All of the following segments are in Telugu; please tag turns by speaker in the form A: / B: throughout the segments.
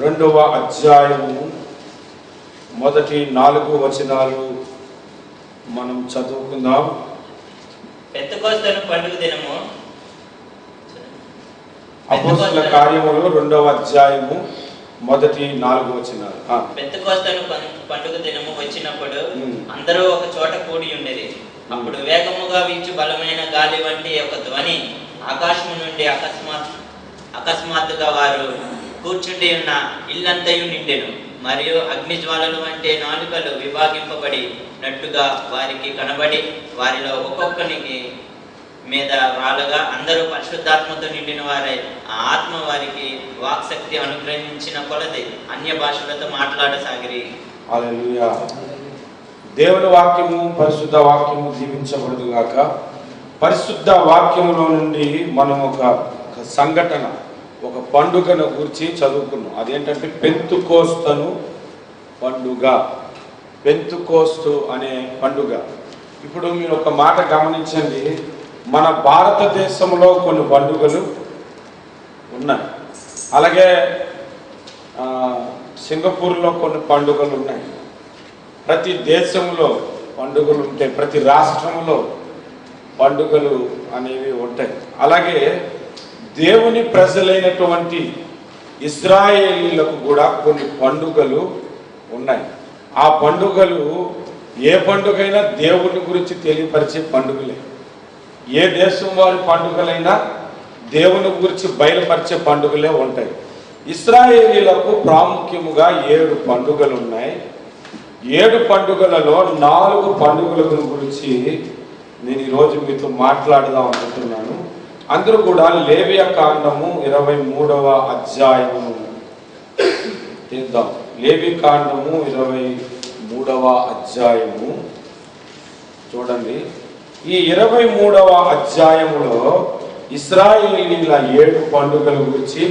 A: రెండవ అధ్యాయము మొదటి 4 వచనాలు మనం చదువుకుందాం.
B: పెంతెకొస్తు పండుగ దినము,
A: అపోస్తలుల కార్యములు 2వ అధ్యాయము మొదటి 4 వచనాలు.
B: పెంతెకొస్తు పండుగ దినము వచ్చినప్పుడు అందరూ ఒక చోట కూడి ఉండేది. అప్పుడు వేగముగా వీచు బలమైన గాలి వంటి ఒక ధ్వని ఆకాశము నుండి అకస్మాత్తుగా వారు కూర్చుండి ఉన్న ఇల్లంతయు నిండెను. మరియు అగ్నిజ్వాలలు వంటి నాలుకలు విభాగింపబడి నట్టుగా వారికి కనబడి వారిలో ఒక్కొక్కనికి మీద రాళ్ళగా అందరూ పరిశుద్ధాత్మతో నిండిన వారై ఆ ఆత్మ వారికి వాక్శక్తి అనుగ్రహించిన కొలది అన్య భాషలతో మాట్లాడసాగిరి.
A: హల్లెలూయా. దేవుని వాక్యము, పరిశుద్ధ వాక్యము దీవించబడదు గాక. పరిశుద్ధ వాక్యములో నుండి మనం ఒక సంఘటన, ఒక పండుగను గురించి చదువుకున్నాం. అదేంటంటే పెంతెకొస్తు పండుగ. పెంతెకొస్తు అనే పండుగ. ఇప్పుడు మీరు ఒక మాట గమనించండి, మన భారతదేశంలో కొన్ని పండుగలు ఉన్నాయి, అలాగే సింగపూర్లో కొన్ని పండుగలు ఉన్నాయి. ప్రతి దేశంలో పండుగలు ఉంటాయి, ప్రతి రాష్ట్రంలో పండుగలు అనేవి ఉంటాయి. అలాగే దేవుని ప్రజలైనటువంటి ఇశ్రాయేలీలకు కూడా కొన్ని పండుగలు ఉన్నాయి. ఆ పండుగలు ఏ పండుగైనా దేవుని గురించి తెలియపరిచే పండుగలే. ఏ దేశం వారి పండుగలైనా దేవుని గురించి బయలుపరిచే పండుగలే ఉంటాయి. ఇశ్రాయేలీలకు ప్రాముఖ్యముగా 7 పండుగలు ఉన్నాయి. 7 పండుగలలో 4 పండుగల గురించి నేను ఈరోజు మీతో మాట్లాడదాం అనుకుంటున్నాను. అందరూ కూడా లేవియ కాండము 23వ అధ్యాయము తీద్దాం. లేవి కాండము 23వ అధ్యాయము చూడండి. ఈ 23వ అధ్యాయములో ఇశ్రాయేలీల 7 పండుగల గురించి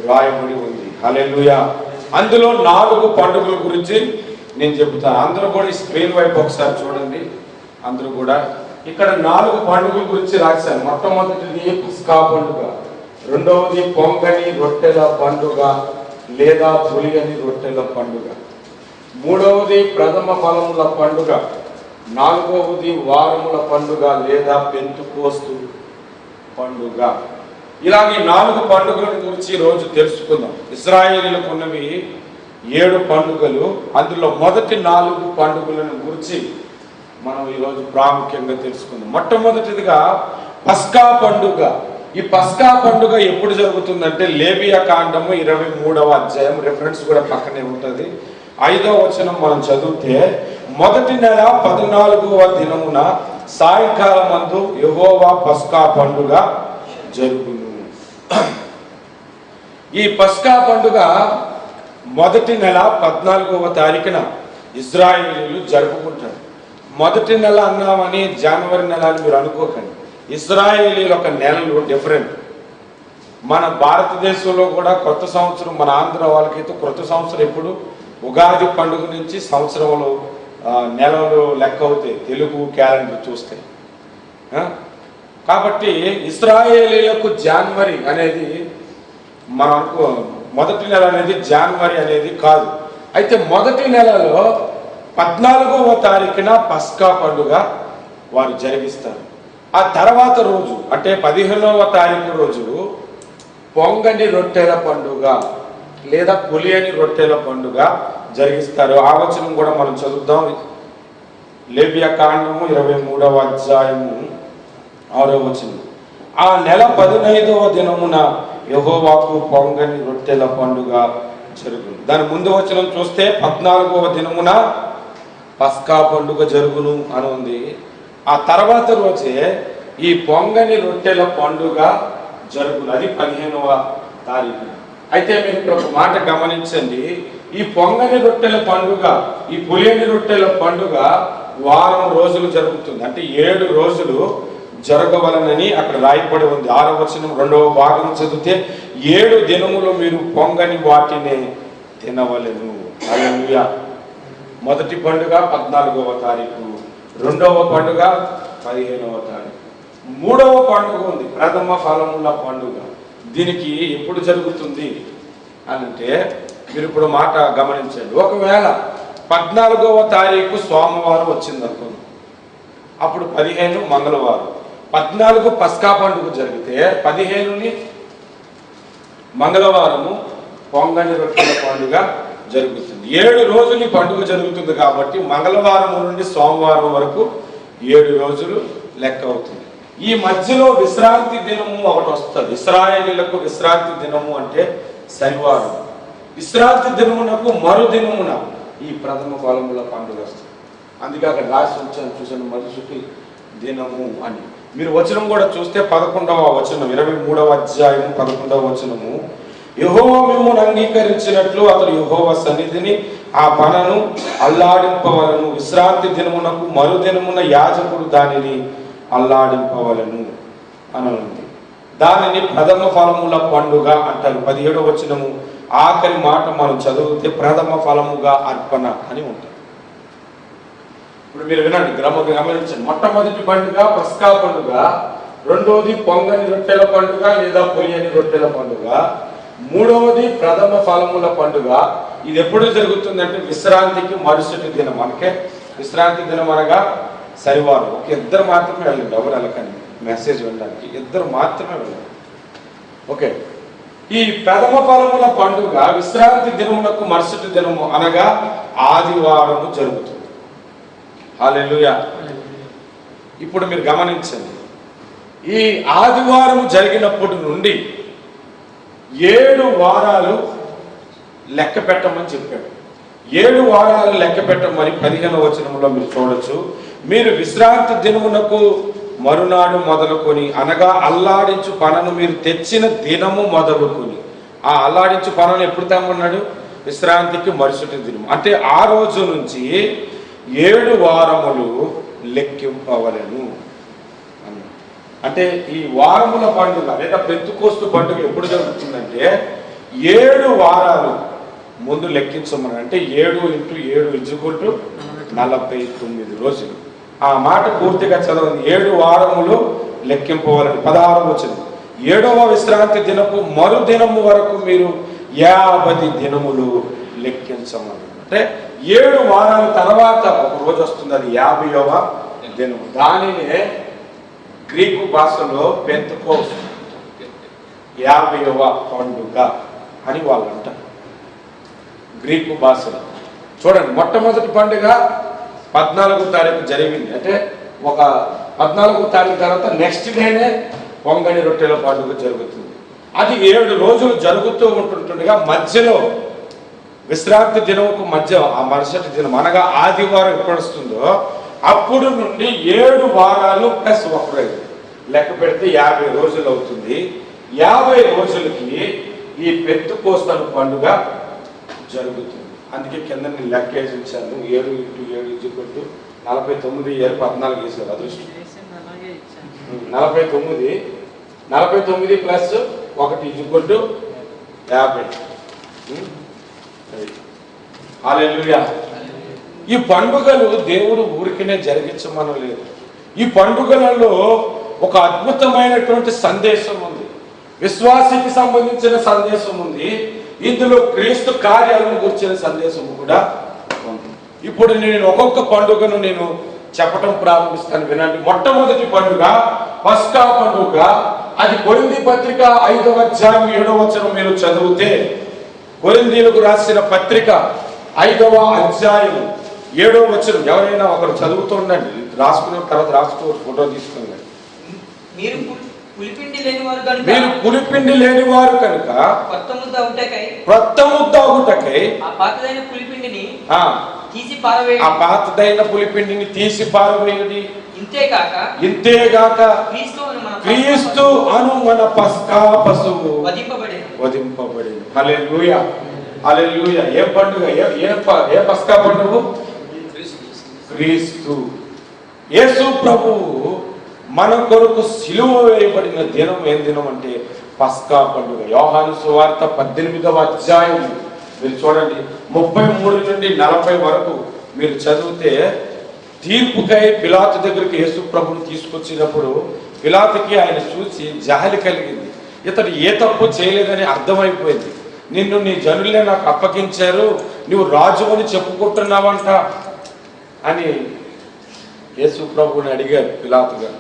A: రాయబడి ఉంది. హల్లెలూయా. అందులో 4 పండుగల గురించి నేను చెబుతాను. అందరూ కూడా ఈ స్క్రీన్ వైపు ఒకసారి చూడండి. అందరూ కూడా ఇక్కడ 4 పండుగల గురించి రాశాను. మొట్టమొదటిది పస్కా పండుగ, రెండవది పొంగని రొట్టెల పండుగ లేదా పులియని రొట్టెల పండుగ, మూడవది ప్రథమ ఫలముల పండుగ, 4వది వారముల పండుగ లేదా పెంతెకొస్తు పండుగ. ఇలాగే 4 పండుగల గురించి ఈరోజు తెలుసుకుందాం. ఇశ్రాయేలీలకు ఉన్నవి 7 పండుగలు. అందులో మొదటి 4 పండుగలను గురించి మనం ఈరోజు ప్రాముఖ్యంగా తెలుసుకుందాం. మొట్టమొదటిదిగా పస్కా పండుగ. ఈ పస్కా పండుగ ఎప్పుడు జరుగుతుందంటే లేవియ కాండము 23వ అధ్యాయం, రెఫరెన్స్ కూడా పక్కనే ఉంటుంది. 5వ వచనం మనం చదివితే, మొదటి నెల 14వ దినమున సాయంకాలమందు యెహోవా పస్కా పండుగ జరుగును. ఈ పస్కా పండుగ మొదటి నెల 14వ తారీఖున ఇశ్రాయేలీలు జరుపుకుంటారు. మొదటి నెల అన్నామని జనవరి నెల అని మీరు అనుకోకండి. ఇశ్రాయేలీల ఒక నెలలు డిఫరెంట్. మన భారతదేశంలో కూడా కొత్త సంవత్సరం, మన ఆంధ్ర వాళ్ళకైతే కొత్త సంవత్సరం ఎప్పుడు ఉగాది పండుగ నుంచి సంవత్సరంలో నెలలు లెక్క అవుతాయి తెలుగు క్యాలెండర్ చూస్తే. కాబట్టి ఇశ్రాయేలీలకు జనవరి అనేది మనం మొదటి నెల అనేది జనవరి అనేది కాదు. అయితే మొదటి నెలలో 14వ తారీఖున పస్కా పండుగ వారు జరిగిస్తారు. ఆ తర్వాత రోజు అంటే 15వ తారీఖు రోజు పొంగని రొట్టెల పండుగ లేదా పులియని రొట్టెల పండుగ జరిగిస్తారు. ఆ వచనం కూడా మనం చదువుదాం. లేవియ కాండము 23వ అధ్యాయము 6వ వచనం. ఆ నెల 15వ దినమున యెహోవాకు పొంగని రొట్టెల పండుగ జరుగును. దాని ముందు వచనం చూస్తే 14వ దినమున పస్కా పండుగ జరుగును అని ఉంది. ఆ తర్వాత రోజే ఈ పొంగని రొట్టెల పండుగ జరుగును. అది 15వ తారీఖు. అయితే మీరు ఇక్కడ ఒక మాట గమనించండి. ఈ పొంగని రొట్టెల పండుగ, ఈ పులియని రొట్టెల పండుగ వారం రోజులు జరుగుతుంది. అంటే 7 రోజులు జరగవలనని అక్కడ రాయబడి ఉంది. 6వ వచనం 2వ భాగం చదివితే, 7 దినములు మీరు పొంగని వాటిని తినవలెను. హల్లెలూయా. మొదటి పండుగ 14వ తారీఖు, రెండవ పండుగ 15వ తారీఖు, మూడవ పండుగ ఉంది ప్రథమ ఫలముల పండుగ. దీనికి ఎప్పుడు జరుగుతుంది అంటే మీరు ఇప్పుడు మాట గమనించండి. ఒకవేళ 14వ తారీఖు సోమవారం వచ్చింది అనుకోండి, అప్పుడు 15 మంగళవారం, 14 పస్కా పండుగ జరిగితే 15ని మంగళవారము పొంగని రొట్టెల పండుగ జరుగుతుంది. 7 రోజులు ఈ పండుగ జరుగుతుంది కాబట్టి మంగళవారం నుండి సోమవారం వరకు 7 రోజులు లెక్క అవుతుంది. ఈ మధ్యలో విశ్రాంతి దినము ఒకటి వస్తుంది. ఇశ్రాయేలీయులకు విశ్రాంతి దినము అంటే శనివారం. విశ్రాంతి దినమునకు మరుదినమున ఈ ప్రథమ ఫలముల పండుగ వస్తుంది. అందుకే అక్కడ రాసి ఉంచాను, చూసాను, మరుసటి దినము అని. మీరు వచనం కూడా చూస్తే 11వ వచనం, 23వ అధ్యాయం 11వ వచనము, యెహోవా మిమ్మును అంగీకరించినట్లు అతడు యెహోవా సన్నిధిని ఆ పనను అల్లాడింపవలను. విశ్రాంతి దినమునకు మరుదినమున యాజకుడు దానిని అల్లాడింపవలను అని ఉంది. దానిని ప్రథమ ఫలముల పండుగ అంటారు. 17వ వచనము ఆఖరి మాట మనం చదివితే ప్రథమ ఫలముగా అర్పణ అని ఉంటుంది. ఇప్పుడు మీరు వినండి, గమనించండి. మొట్టమొదటి పండుగ పస్కా పండుగ, రెండవది పొంగని రొట్టెల పండుగ లేదా పొయ్యని రొట్టెల పండుగ, మూడవది ప్రథమ ఫలముల పండుగ. ఇది ఎప్పుడు జరుగుతుందంటే విశ్రాంతికి మరుసటి దినం. మనకే విశ్రాంతి దినం అనగా శనివారం. ఒక ఇద్దరు మాత్రమే వెళ్ళండి, ఎవరు వెళ్ళకండి, మెసేజ్ వెళ్ళడానికి ఇద్దరు మాత్రమే వెళ్ళండి. ఓకే, ఈ ప్రథమ ఫలముల పండుగ విశ్రాంతి దినములకు మరుసటి దినము అనగా ఆదివారము జరుగుతుంది. హల్లెలూయా. ఇప్పుడు మీరు గమనించండి, ఈ ఆదివారం జరిగినప్పటి నుండి 7 వారాలు లెక్క పెట్టమని చెప్పాడు. 7 వారాలు లెక్క పెట్టమని 15వ వచనంలో మీరు చూడొచ్చు. మీరు విశ్రాంతి దినమునకు మరునాడు మొదలుకొని అనగా అల్లాడించు పనను మీరు తెచ్చిన దినము మొదలుకొని, ఆ అల్లాడించు పనను ఎప్పుడు తెమ్మన్నాడు? విశ్రాంతికి మరుసటి దినం. అంటే ఆ రోజు నుంచి 7 వారములు లెక్కింపవలెను. అంటే ఈ వారముల పండుగ లేదా పెంతుకోస్తు పండుగ ఎప్పుడు జరుగుతుందంటే 7 వారాలు ముందు లెక్కించమని. అంటే 7 × 7 = 49 రోజులు. ఆ మాట పూర్తిగా చదవండి. 7 వారములు లెక్కింపవాలని 16వ వచనం. 7వ విశ్రాంతి దినపు మరుదినము వరకు మీరు 50 దినములు లెక్కించమని. అంటే 7 వారాల తర్వాత ఒక రోజు వస్తుంది, అది 50వ దినము. దానినే గ్రీకు భాషలో పెంతెకోస్తు, 50వ పండుగ అని వాళ్ళు అంటారు గ్రీకు భాషలో. చూడండి, మొట్టమొదటి పండుగ 14వ తారీఖు జరిగింది. అంటే ఒక 14వ తారీఖు తర్వాత నెక్స్ట్ డేనే పొంగని రొట్టెల పండుగ జరుగుతుంది. అది 7 రోజులు జరుగుతూ ఉంటుండగా మధ్యలో విశ్రాంతి దినముకు మధ్య ఆ మరుసటి దినం అనగా ఆదివారం ఎప్పుడు వస్తుందో అప్పుడు నుండి 7 వారాలు ప్లస్ 1 రోజు లెక్క పెడితే 50 రోజులు అవుతుంది. 50 రోజులకి ఈ పెంతెకోస్తు పండుగ జరుగుతుంది. అందుకే కింద నేను లెక్కేసి ఉంచాను. 7 × 7 = 49, 7 14 వేసారు. అదృష్టం 49, 49 ప్లస్ 1 = 50. హల్లెలూయా. ఈ పండుగలు దేవుడు ఊరికనే జరిగించమనలేదు. ఈ పండుగలలో ఒక అద్భుతమైనటువంటి సందేశం ఉంది. విశ్వాసికి సంబంధించిన సందేశం ఉంది. ఇందులో క్రీస్తు కార్యాలను గురించిన సందేశం కూడా ఉంది. ఇప్పుడు నేను ఒక్కొక్క పండుగను నేను చెప్పటం ప్రారంభిస్తాను, వినండి. మొట్టమొదటి పండుగ పస్కా పండుగ. అది కొరింథీ పత్రిక 5వ అధ్యాయం 7వ వచనం మీరు చదివితే, కొరింథీయులకు రాసిన పత్రిక 5వ అధ్యాయం 7వ వచనం ఎవరైనా ఒకరు చదువుతుండండి, రాసుకున్న తర్వాత రాసుకో, ఫోటో తీసుకుని.
B: మీరు పులిపిండి లేని వారు కనుక కొత్త ముద్ద అవుటకై ఆ పాతదైన పులిపిండిని తీసి పారవేయుడి. ఇంతేగాక క్రీస్తు అను మన పస్కా పశువు వధింపబడి. హల్లెలూయా, హల్లెలూయా. ఏ పండుగ? ఏ పస్కా పండుగ? క్రీస్తు యేసు ప్రభువు మన కొరకు సిలువ వేయబడిన దినం. ఏం దినం అంటే పస్కా పండుగ. యోహాను సువార్త 18వ అధ్యాయం మీరు చూడండి, 33 నుండి 40 వరకు మీరు చదివితే, తీర్పుకై పిలాతు దగ్గరికి యేసు ప్రభువును తీసుకొచ్చినప్పుడు పిలాతుకి ఆయన చూసి జాలి కలిగింది. ఇతడు ఏ తప్పు చేయలేదని అర్థమైపోయింది.
A: నిన్ను నీ జనులే నాకు అప్పగించారు, నువ్వు రాజు అని చెప్పుకుంటున్నావంట అని యేసు ప్రభువుని అడిగారు పిలాతు గారు.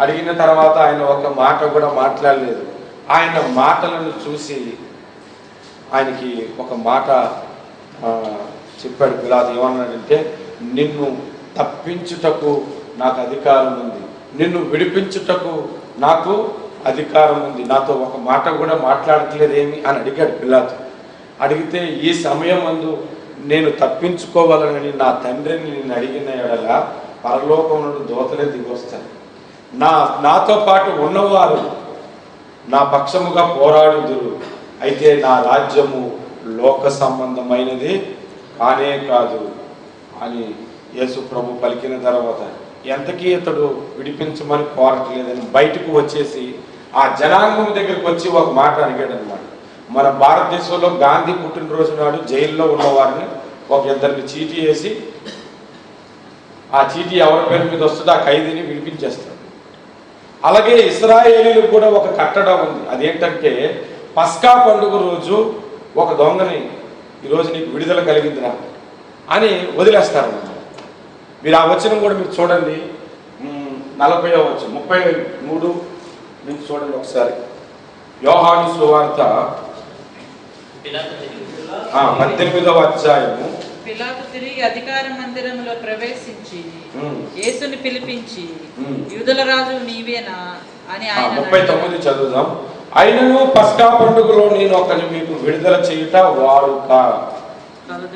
A: అడిగిన తర్వాత ఆయన ఒక మాట కూడా మాట్లాడలేదు. ఆయన మాటలను చూసి ఆయనకి ఒక మాట చెప్పాడు పిలాతు. ఏమన్నాడంటే, నిన్ను తప్పించుటకు నాకు అధికారం ఉంది, నిన్ను విడిపించుటకు నాకు అధికారం ఉంది, నాతో ఒక మాట కూడా మాట్లాడట్లేదేమి అని అడిగాడు పిలాతు. అడిగితే, ఈ సమయం అందు నేను తప్పించుకోవాలని నా తండ్రిని నేను అడిగిన ఎడల పరలోకం నుండి దూతలే దిగొస్తాను, నాతో పాటు ఉన్నవారు నా పక్షముగా పోరాడుదురు, అయితే నా రాజ్యము లోక సంబంధమైనది కానే కాదు అని యేసు ప్రభు పలికిన తర్వాత ఎంతకీ ఇతడు విడిపించమని కోరట్లేదని బయటకు వచ్చేసి ఆ జనాంగం దగ్గరికి వచ్చి ఒక మాట అడిగాడు అనమాట. మన భారతదేశంలో గాంధీ పుట్టినరోజు నాడు జైల్లో ఉన్నవారిని ఒక ఇద్దరిని చీటీ వేసి ఆ చీటీ ఎవరి పేరు మీద వస్తుందో ఆ ఖైదీని విడిపించేస్తాడు. అలాగే ఇశ్రాయేలీలకు కూడా ఒక కట్టడం ఉంది. అదేంటంటే, పస్కా పండుగ రోజు ఒక దొంగని ఈరోజు నీకు విడుదల కలిగిందిరా అని వదిలేస్తారు. మీరు ఆ వచనం కూడా మీరు చూడండి, 40వ వచనం 33 నుంచి చూడండి ఒకసారి. యోహాను సువార్త 18వ అధ్యాయము.
C: పిలాతు తిరిగి అధికార మందిరంలో ప్రవేశించి యేసుని పిలిపించి, యూదుల రాజు నీవేనా అని ఆయన
A: 39 చదువుదాం. అయినను పస్కా పండుగలో నేను ఒకరిని మీకు విడుదల చేయుట వాడు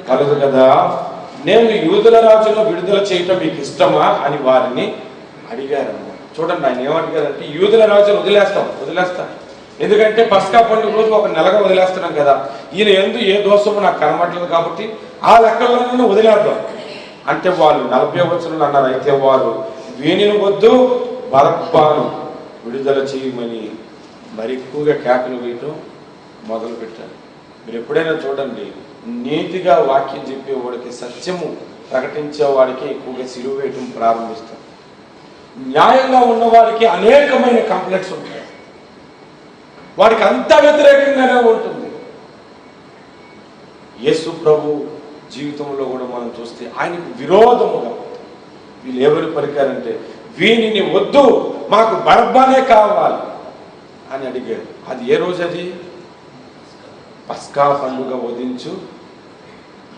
A: కలదు కదా, నేను యూదుల రాజును విడుదల చేయటం మీకు ఇష్టమా అని వారిని అడిగారు. చూడండి, ఆయన ఏమడిగారంటే, యూదుల రాజును వదిలేస్తాం, ఎందుకంటే పస్కా పండుగ రోజు ఒక నెలగా వదిలేస్తున్నాం కదా, ఈయన ఏ దోషము నాకు కనబడలేదు కాబట్టి ఆ లెక్కలను వదిలేద్దాం అంటే వాళ్ళు 40వ వచనంలో అన్నారు. అయితే వారు వీనిని వద్దు, బరబ్బాను విడుదల చేయమని మరి ఎక్కువగా కేకలు వేయటం మొదలు పెట్టారు. మీరు ఎప్పుడైనా చూడండి, నీతిగా వాక్యం చెప్పేవాడికి, సత్యము ప్రకటించేవాడికి ఎక్కువగా సిలువ వేయటం ప్రారంభిస్తారు. న్యాయంగా ఉన్నవాడికి అనేకమైన కంప్లైంట్స్ ఉంటాయి, వాడికి అంతా వ్యతిరేకంగానే ఉంటుంది. యేసు ప్రభు జీవితంలో కూడా మనం చూస్తే ఆయనకు విరోధముగా వీళ్ళు ఎవరు పలికారంటే, వీనిని వద్దు, మాకు బరబ్బానే కావాలి అని అడిగారు. అది ఏ రోజు? అది పస్కా పండుగ వధించు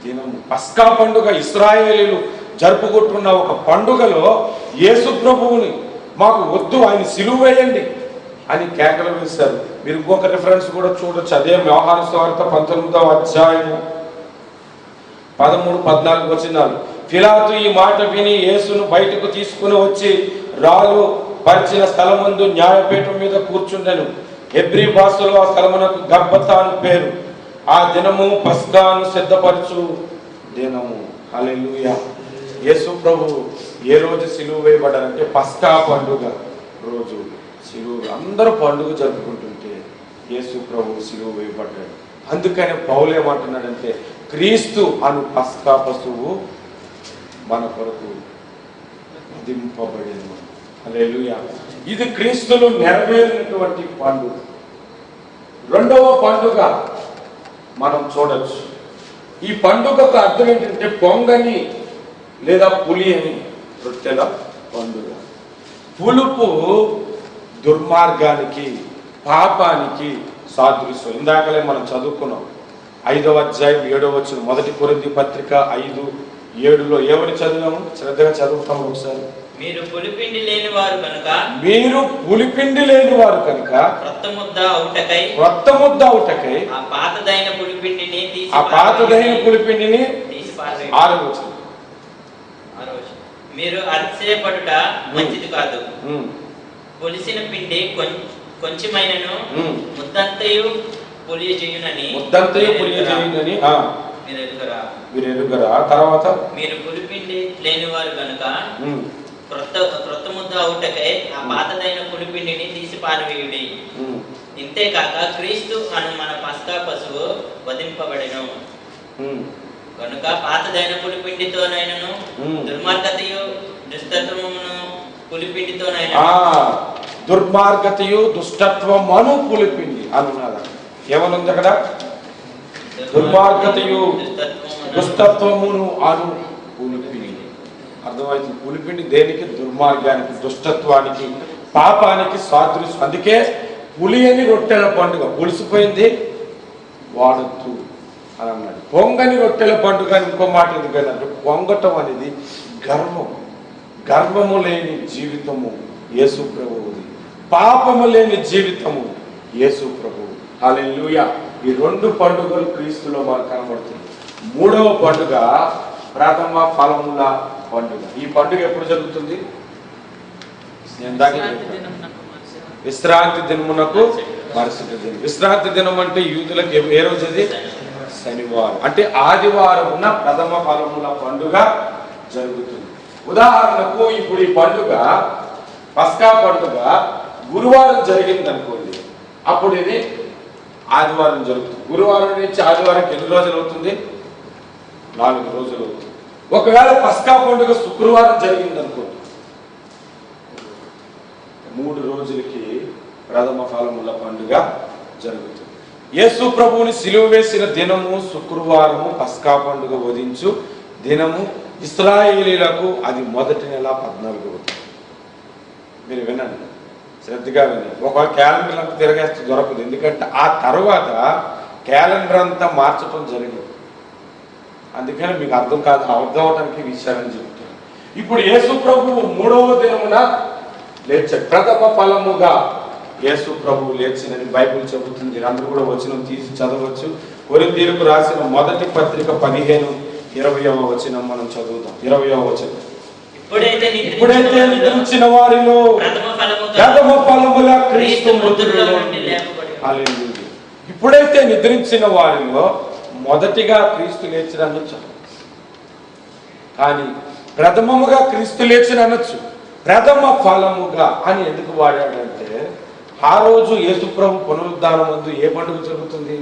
A: దినము. పస్కా పండుగ ఇశ్రాయేలీలు జరుపుకుంటున్న ఒక పండుగలో యేసు ప్రభువుని మాకు వద్దు, ఆయన సిలువ వేయండి అని కేకలు వేశారు. మీరు ఇంకొక రిఫరెన్స్ కూడా చూడొచ్చు. అదే యోహాను సువార్త 19వ అధ్యాయము 13-14 వచనాలు. పిలాతు ఈ మాట విని యేసును బయటకు తీసుకుని వచ్చి రాళ్ళు పరిచిన స్థలమందు న్యాయపీఠం మీద కూర్చుండెను. హెబ్రీ భాషలో ఆ స్థలమునకు గబ్బతా అని పేరు. ఆ దినము పస్కాను సిద్ధపరచు దినము. హల్లెలూయా. యేసు ప్రభు ఏ రోజు సిలువ వేయబడ్డారంటే పస్కా పండుగ రోజు. సిలువ అందరూ పండుగ జరుపుకుంటుంటే యేసు ప్రభు సిలువ వేయబడ్డాడు. అందుకనే పౌలు ఏమంటున్నాడంటే, క్రీస్తు అను పస్కా పశువు మన కొరకు వధింపబడిన. హల్లెలూయా. ఇది క్రీస్తులో నెరవేరినటువంటి పండుగ. రెండవ పండుగ మనం చూడొచ్చు. ఈ పండుగకు అర్థం ఏంటంటే, పొంగని లేదా పులియని రొట్టెల పండుగ. పులుపు దుర్మార్గానికి, పాపానికి సాదృశ్యం. ఇందాకలే మనం చదువుకున్నాం 5వ అధ్యాయం 7వ వచనం, 1 కొరింథీ పత్రిక 5:7లో ఏమని చదివాము? శ్రద్ధగా చదువుతాము ఒకసారి.
B: మీరు పులిపిండి లేని వారు కనుక క్రొత్త ముద్ద అవుటకై ఆ పాతదైన పులిపిండిని తీసి 6వ వచనం. మీరు అతిశయపడుట మంచిది కాదు. పులిసిన పిండి కొంచెమైనను ముద్దంతయు పులియజేయునని మీరు ఎరుగరా. తర్వాత, మీరు పులిపిండి లేని వారు కనుక క్రొత్త ముద్ద అవుటకై ఆ పాతదైన పులిపిండిని తీసి పారవేయుడి. ఇంతేకాక క్రీస్తు అను మన పస్కా పశువు వధింపబడెను కనుక పాతదైన పులిపిండితోనైనను దుర్మార్గతయు దుష్టత్వమును పులిపిండితోనైనా
A: దుర్మార్గతయు దుష్టత్వమును పులిపిండి అన్నది ఏమనుంది అక్కడ? దుర్మార్గతయు దుష్టత్వమును అను పులిపిండి. అర్థమవుతుంది. పులిపిండి దేనికి? దుర్మార్గానికి, దుష్టత్వానికి, పాపానికి సాదృశ్యం. అందుకే పులి అని రొట్టెల పండుగ. పులిసిపోయింది వాడొద్దు అని అన్నాడు. పొంగని రొట్టెల పండుగ అని ఇంకో మాట ఎందుకంటే పొంగటం అనేది గర్వం. గర్వము లేని జీవితము యేసు ప్రభువుది, పాపము లేని జీవితము యేసు ప్రభువు. హల్లెలూయా. ఈ రెండు పండుగలు క్రీస్తులో మనకు కనబడుతుంది. మూడవ పండుగ ప్రథమ ఫలముల పండుగ. ఈ పండుగ ఎప్పుడు జరుగుతుంది? విశ్రాంతి దినమునకు మరుసటి దినం. విశ్రాంతి దినం అంటే యూదులకు ఏ రోజు? అది శనివారం. అంటే ఆదివారమున ప్రథమ ఫలముల పండుగ జరుగుతుంది. ఉదాహరణకు ఇప్పుడు ఈ పండుగ పస్కా పండుగ గురువారం జరిగింది అనుకోండి, అప్పుడు ఇది ఆదివారం జరుగుతుంది. గురువారం నుంచి ఆదివారంకి ఎన్ని రోజులు అవుతుంది? 4 రోజులు అవుతుంది. ఒకవేళ పస్కా పండుగ శుక్రవారం జరిగింది అనుకోండి, 3 రోజులకి ప్రథమ ఫలముల పండుగ జరుగుతుంది. యేసు ప్రభువుని సిలువ వేసిన దినము శుక్రవారము, పస్కా పండుగ వధించు దినము. ఇశ్రాయేలీలకు అది మొదటి నెల 14వ. మీరు వినండి, శ్రద్ధగా వినండి. ఒక క్యాలెండర్ అంతా తిరగేస్తే దొరకదు. ఎందుకంటే ఆ తర్వాత క్యాలెండర్ అంతా మార్చడం జరిగింది. అందుకని మీకు అర్థం అవడానికి విషయాలని చెప్తాను. ఇప్పుడు యేసు ప్రభువు 3వ దినమున లేచాడు. ప్రథమ ఫలముగా యేసు ప్రభువు లేచినని బైబిల్ చెబుతుంది. అందరూ కూడా వచనం తీసి చదవచ్చు. కొరింథీయులకు రాసిన మొదటి పత్రిక 15:20వ వచనం మనం చదువుతాం. 20వ వచనం. ఇప్పుడైతే నిద్రించిన వారిలో ప్రథమ ఫలముగా క్రీస్తు మృతులలో నుండి లేపబడి. హల్లెలూయా. ఇప్పుడైతే నిద్రించిన వారిలో మొదటిగా క్రీస్తు లేచిన అనొచ్చు, కానీ ప్రథమముగా క్రీస్తు లేచిన అనొచ్చు. ప్రథమ ఫలముగా అని ఎందుకు వాడాడంటే ఆ రోజు యేసు ప్రభు పునరుద్ధానం ముందు ఏ పండుగ జరుగుతుంది?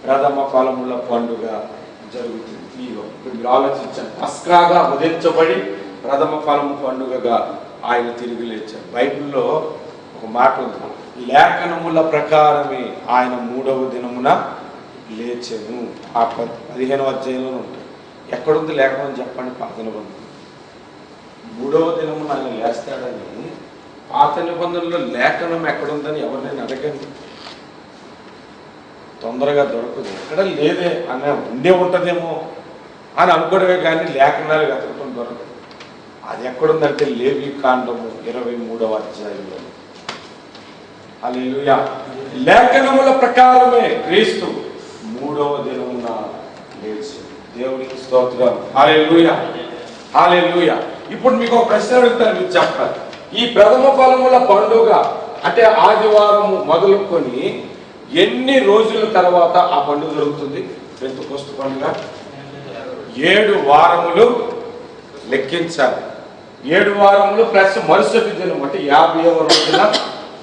A: ప్రథమ ఫలముల పండుగ జరుగుతుంది. ఇప్పుడు మీరు ఆలోచించారు. పస్కాగా వధించబడి ప్రథమ ఫలము పండుగగా ఆయన తిరిగి లేచారు. బైబిల్లో ఒక మాట ఉంది, లేఖనముల ప్రకారమే ఆయన 3వ దినమున లేచెను. ఆ 15వ అధ్యాయంలో ఉంటుంది. ఎక్కడుంది లేఖనం చెప్పండి? పాత నిబంధన 3వ దినమున ఆయన లేస్తాడని పాత నిబంధనలో లేఖనం ఎక్కడుందని ఎవరినైనా అడగండి, తొందరగా దొరకదు. ఎక్కడ లేదే అన్న ఉండే ఉంటుందేమో అని అనుకోవడమే కానీ లేఖనాలు వెతకడం దొరకదు. అది ఎక్కడుందంటే లేవి కాండము 23వ అధ్యాయంలో. హల్లెలూయా. లేఖనముల ప్రకారమే క్రీస్తు 3వ దినమున లేచి. దేవునికి స్తోత్రం. హల్లెలూయా, హల్లెలూయా. ఇప్పుడు మీకు ఒక ప్రశ్న అడుగుతాను, మీరు చెప్పాలి. ఈ ప్రథమ ఫలముల పండుగ అంటే ఆదివారం మొదలుకొని ఎన్ని రోజుల తర్వాత ఆ పండుగ జరుగుతుంది? పెంతెకోస్తు పండుగ 7 వారములు లెక్కించాలి. 7 వారములు ప్లస్ మరుసటి దినం అంటే 50వ రోజున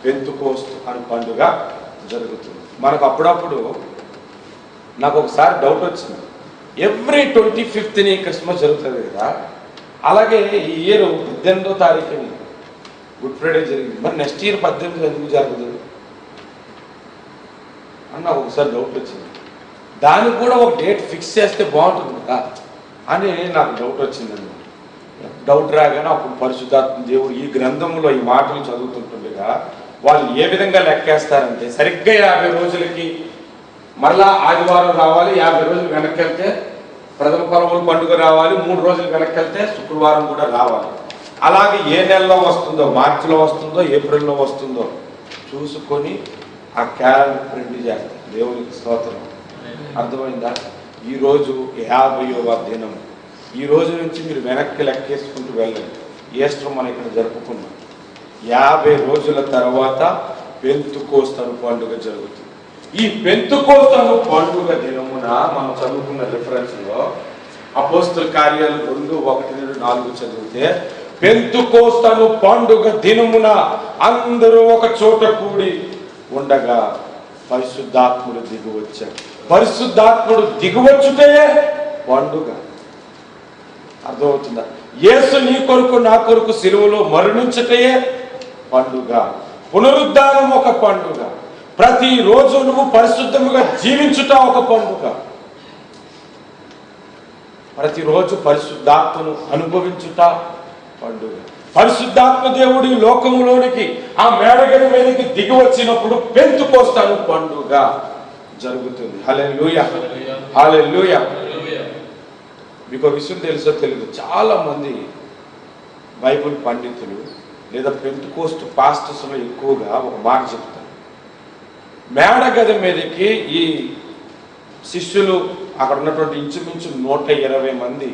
A: పెంతెకోస్తు అని పండుగ జరుగుతుంది. మనకు అప్పుడప్పుడు నాకు ఒకసారి డౌట్ వచ్చింది. ఎవ్రీ 25th క్రిస్మస్ జరుగుతుంది కదా, అలాగే ఈ ఇయర్ 18వ తారీఖుని గుడ్ ఫ్రైడే జరిగింది, మరి నెక్స్ట్ ఇయర్ 18 ఎందుకు జరుగుతుంది అని నాకు ఒకసారి డౌట్ వచ్చింది. దానికి కూడా ఒక డేట్ ఫిక్స్ చేస్తే బాగుంటుంది కదా అని నాకు డౌట్ వచ్చిందండి. డౌట్ రాగానే అప్పుడు పరిశుద్ధాత్మ దేవుడు ఈ గ్రంథంలో ఈ మాటలు చదువుతుంటుండగా వాళ్ళు ఏ విధంగా లెక్కేస్తారంటే సరిగ్గా 50 రోజులకి మళ్ళా ఆదివారం రావాలి, 50 రోజులు వెనక్కి వెళ్తే ప్రథమ ఫలముల పండుగ రావాలి, 3 రోజులు వెనక్కి వెళ్తే శుక్రవారం కూడా రావాలి. అలాగే ఏ నెలలో వస్తుందో, మార్చిలో వస్తుందో, ఏప్రిల్లో వస్తుందో చూసుకొని ఆ క్యాలెండర్ ప్రింట్ చేస్తారు. దేవునికి స్తోత్రం. అర్థమైందా? ఈరోజు 50వ దినం. ఈ రోజు నుంచి మీరు వెనక్కి లెక్కేసుకుంటూ వెళ్ళండి. ఈస్టర్ మనం ఇక్కడ జరుపుకున్నాం. 50 రోజుల తర్వాత పెంతెకోస్తు పండుగ జరుగుతుంది. ఈ పెంతెకోస్తు పండుగ దినమున మనం చదువుకున్న రిఫరెన్స్లో అపోస్తల కార్యాలు 2:1-4 చదివితే పెంతెకోస్తు పండుగ దినమున అందరూ ఒక చోట కూడి ఉండగా పరిశుద్ధాత్ముడు దిగివచ్చాడు. పరిశుద్ధాత్ముడు దిగివచ్చుటే పండుగ. అర్థమవుతుందా? యేసు నీ కొరకు నా కొరకు సిలువలో మరణించుటే పండుగ. పునరుద్ధానం ఒక పండుగ. ప్రతిరోజు నువ్వు పరిశుద్ధముగా జీవించుట ఒక పండుగ. ప్రతిరోజు పరిశుద్ధాత్మను అనుభవించుట పండుగ. పరిశుద్ధాత్మ దేవుడి లోకంలోనికి ఆ మేడగది మీదకి దిగి వచ్చినప్పుడు పెంతుకోస్తాను పండుగ జరుగుతుంది. హల్లెలూయా, హల్లెలూయా. మీకు విషయం తెలుసో తెలియదు, చాలా మంది బైబిల్ పండితులు లేదా పెంతుకోస్తు పాస్టర్స్లో ఎక్కువగా ఒక మాట చెప్తారు. మేడగది మీదకి ఈ శిష్యులు అక్కడ ఉన్నటువంటి ఇంచుమించు 120 మంది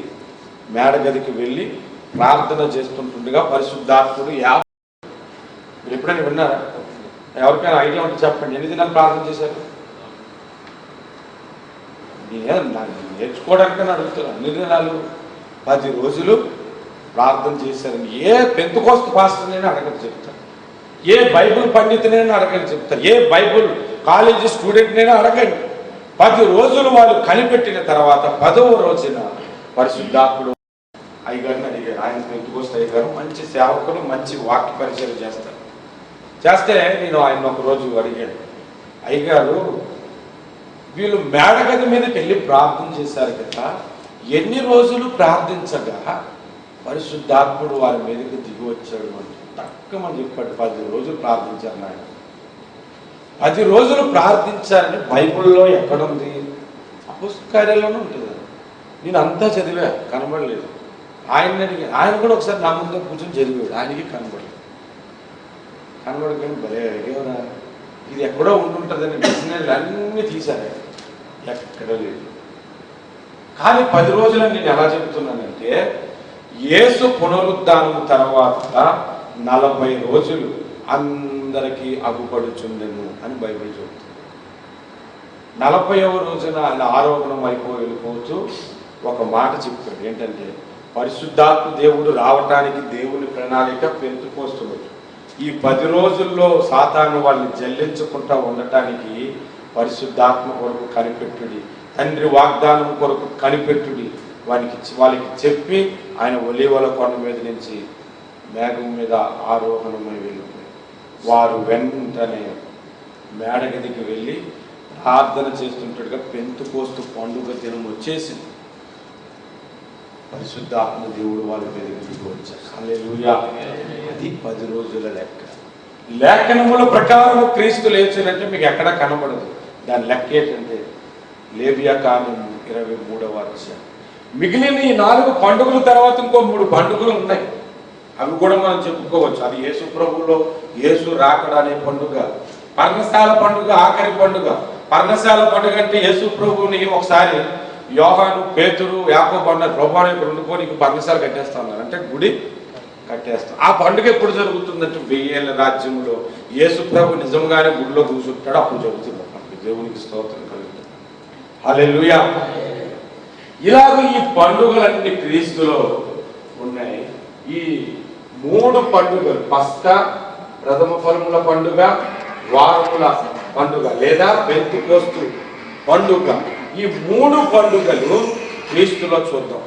A: మేడగదికి వెళ్ళి ప్రార్థన చేస్తుంటుండగా పరిశుద్ధాత్ముడు మీరు ఎప్పుడైనా విన్నారా? ఎవరికైనా ఐడియా ఉంటే చెప్పండి. ఎన్ని దినాలు ప్రార్థన చేశారు? నేర్చుకోవడానికైనా అడుగుతున్నాను. ఎన్ని దినాలు? 10 రోజులు ప్రార్థన చేశారని ఏ పెంతుకోస్తు పాస్టర్నైనా అడగని చెప్తారు, ఏ బైబుల్ పండితునైనా అడగని చెప్తారు, ఏ బైబుల్ కాలేజీ స్టూడెంట్నైనా అడగండి. 10 రోజులు వాళ్ళు కనిపెట్టిన తర్వాత 10వ రోజున పరిశుద్ధాత్ముడు అయ్యగారిని అడిగారు. ఆయన పెంతుకోస్తు అయ్యగారు మంచి సేవకులు, మంచి వాక్య పరిచయం చేస్తారు. చేస్తే నేను ఆయన ఒకరోజు అడిగాను, అయ్యగారు వీళ్ళు మేడగది మీదకి వెళ్ళి ప్రార్థన చేశారు కదా, ఎన్ని రోజులు ప్రార్థించగా పరిశుద్ధాత్ముడు వారి మీదకి దిగి వచ్చాడు అని తక్కువని చెప్పాడు. 10 రోజులు ప్రార్థించారు నాయన. 10 రోజులు ప్రార్థించారని బైబిల్లో ఎక్కడుంది? అపోస్తలుల కార్యాల్లోనే ఉంటుంది. నేను అంతా చదివా, కనబడలేదు. ఆయన్ని అడిగి ఆయన కూడా ఒకసారి నా ముందే కూర్చొని చదివాడు, ఆయనకి కనబడలేదు. కనబడకని భలే అడిగేవరా, ఇది ఎక్కడో ఉంటుంటుందని డిక్షనరీలు అన్నీ తీశారు, ఎక్కడ లేదు. కానీ 10 రోజులని నేను ఎలా చెబుతున్నానంటే, యేసు పునరుద్ధానం తర్వాత 40 రోజులు అందరికీ అగుపడుచుండెను అని బైబిల్ చెబుతుంది. 40వ రోజున ఆయన ఆరోగ్యం వెళ్ళిపోతూ ఒక మాట చెప్పాడు. ఏంటంటే, పరిశుద్ధాత్మ దేవుడు రావటానికి దేవుని ప్రణాళిక పెంతుకోస్తు రోజు. ఈ 10 రోజుల్లో సాతాను వాళ్ళని జల్లించుకుంటా ఉండటానికి పరిశుద్ధాత్మ కొరకు కనిపెట్టుడి, తండ్రి వాగ్దానం కొరకు కనిపెట్టుడి వాళ్ళకి చెప్పి ఆయన ఒలీవల కొండ మీద నుంచి మేఘం మీద ఆరోహణమై వెళ్ళిపోయి వారు వెంటనే మేడగదికి వెళ్ళి ప్రార్థన చేస్తుంటాడుగా పెంతుకోస్తు పండుగ దినం వచ్చేసింది. పరిశుద్ధాత్మ దేవుడు వాళ్ళ మీదకి దిగి వచ్చారు. హల్లెలూయా. అది 10 రోజుల లెక్క. లేఖనముల ప్రకారం క్రీస్తు లేచినట్టే మీకు ఎక్కడ కనబడదు. దాని లెక్క ఏంటంటే లేవియా కాండం 23వ అధ్యాయం. మిగిలిన ఈ 4 పండుగల తర్వాత ఇంకో 3 పండుగలు ఉన్నాయి. అవి కూడా మనం చెప్పుకోవచ్చు. అది యేసు ప్రభువులో యేసు రాకడ అనే పండుగ, పర్ణశాల పండుగ ఆఖరి పండుగ. పర్ణశాల పండుగ అంటే యేసు ప్రభువుని ఒకసారి యోహాను, పేతురు, యాకోబు అన్నారు, ప్రభువా ఇక్కడ ఉండిపోయి నీకు పర్ణశాల కట్టేస్తా ఉన్నారు, అంటే గుడి కట్టేస్తాం. ఆ పండుగ ఎప్పుడు జరుగుతుందంటే 1000 ఏళ్ల రాజ్యంలో యేసు ప్రభు నిజంగానే గుడిలో కూర్చుంటాడు, అప్పుడు జరుగుతుంది. దేవునికి స్తోత్రం కలుగుతుంది. హల్లెలూయా. ఇలాగ ఈ పండుగలన్నీ క్రీస్తులో ఉన్నాయి. ఈ 3 పండుగలు, పస్కా, ప్రథమ ఫలముల పండుగ, వారముల పండుగ లేదా పెంతెకోస్తు పండుగ, ఈ 3 పండుగలు క్రీస్తులో చూద్దాం.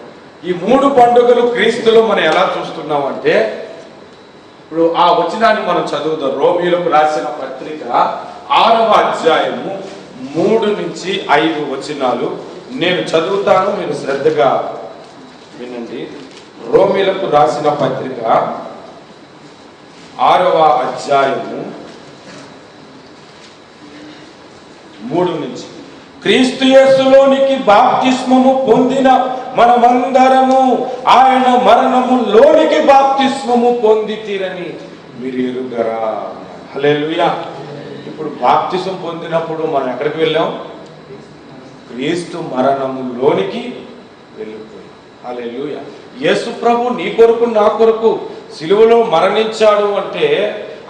A: ఈ 3 పండుగలు క్రీస్తులో మనం ఎలా చూస్తున్నాం అంటే, ఇప్పుడు ఆ వచనాన్ని మనం చదువుదాం. రోమీయులకు రాసిన పత్రిక 6వ అధ్యాయము 3 నుంచి 5 వచనాలు నేను చదువుతాను, మీరు శ్రద్ధగా వినండి. రోమీయులకు రాసిన పత్రిక 6వ అధ్యాయము 3 నుంచి. క్రీస్తు యేసులోనికి బాప్తిస్మము పొందిన మనమందరము ఆయన మరణములోనికి బాప్తిస్మము పొందితిరని మీరు ఎరుగరా. హల్లెలూయా. ఇప్పుడు బాప్తిస్మం పొందినప్పుడు మనం ఎక్కడికి వెళ్ళాం? క్రీస్తు మరణములోనికి వెళ్ళిపోయాం. హల్లెలూయా. యేసు ప్రభు నీ కొరకు నా కొరకు సిలువలో మరణించాడు అంటే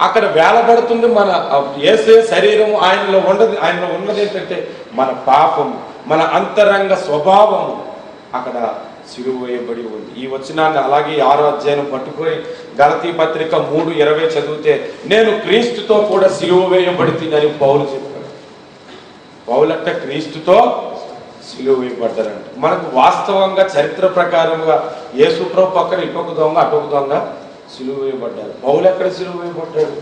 A: అక్కడ వేలబడుతుంది మన యేసే శరీరం. ఆయనలో ఉన్నది ఏంటంటే మన పాపం, మన అంతరంగ స్వభావము అక్కడ సిలువ వేయబడి ఉంది. ఈ వచనాన్ని అలాగే 6వ అధ్యాయం పట్టుకొని గలతీ పత్రిక 3:20 చదివితే నేను క్రీస్తుతో కూడా సిలువ వేయబడితేనని పౌలు చెప్పాడు. పౌలంటే క్రీస్తుతో సిలువ వేయబడ్డారంట. మనకు వాస్తవంగా చరిత్ర ప్రకారంగా యేసు ప్రభు పక్కన ఇటొక దొంగ అటొక దొంగ సిలువ వేయబడ్డారు. పౌలు ఎక్కడ సిలువ వేయబడ్డాడు?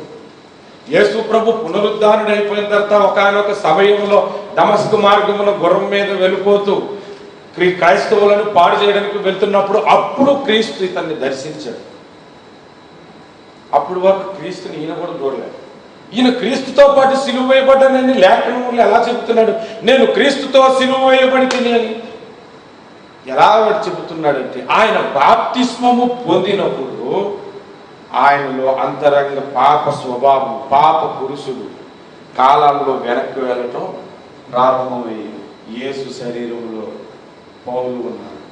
A: యేసు ప్రభు పునరుద్ధారణ అయిపోయిన తర్వాత ఒకానొక సమయంలో దమస్కు మార్గమున గుర్రం మీద వెళ్ళిపోతూ క్రైస్తవులను పాడు చేయడానికి వెళ్తున్నప్పుడు అప్పుడు క్రీస్తు ఇతన్ని దర్శించాడు. అప్పుడు వరకు క్రీస్తుని ఈయన కూడా చూడలేదు. ఈయన క్రీస్తుతో పాటు సిలువ వేయబడ్డానని లేఖనంలో ఎలా చెబుతున్నాడు? నేను క్రీస్తుతో సిలువ వేయబడి తిని ఎలా చెబుతున్నాడంటే, ఆయన బాప్తిస్మము పొందినప్పుడు ఆయనలో అంతరంగ పాప స్వభావం, పాప పురుషుడు కాలాల్లో వెనక్కి వెళ్ళటం ప్రారంభమయ్యి యేసు శరీరంలో పౌలు ఉన్నారు.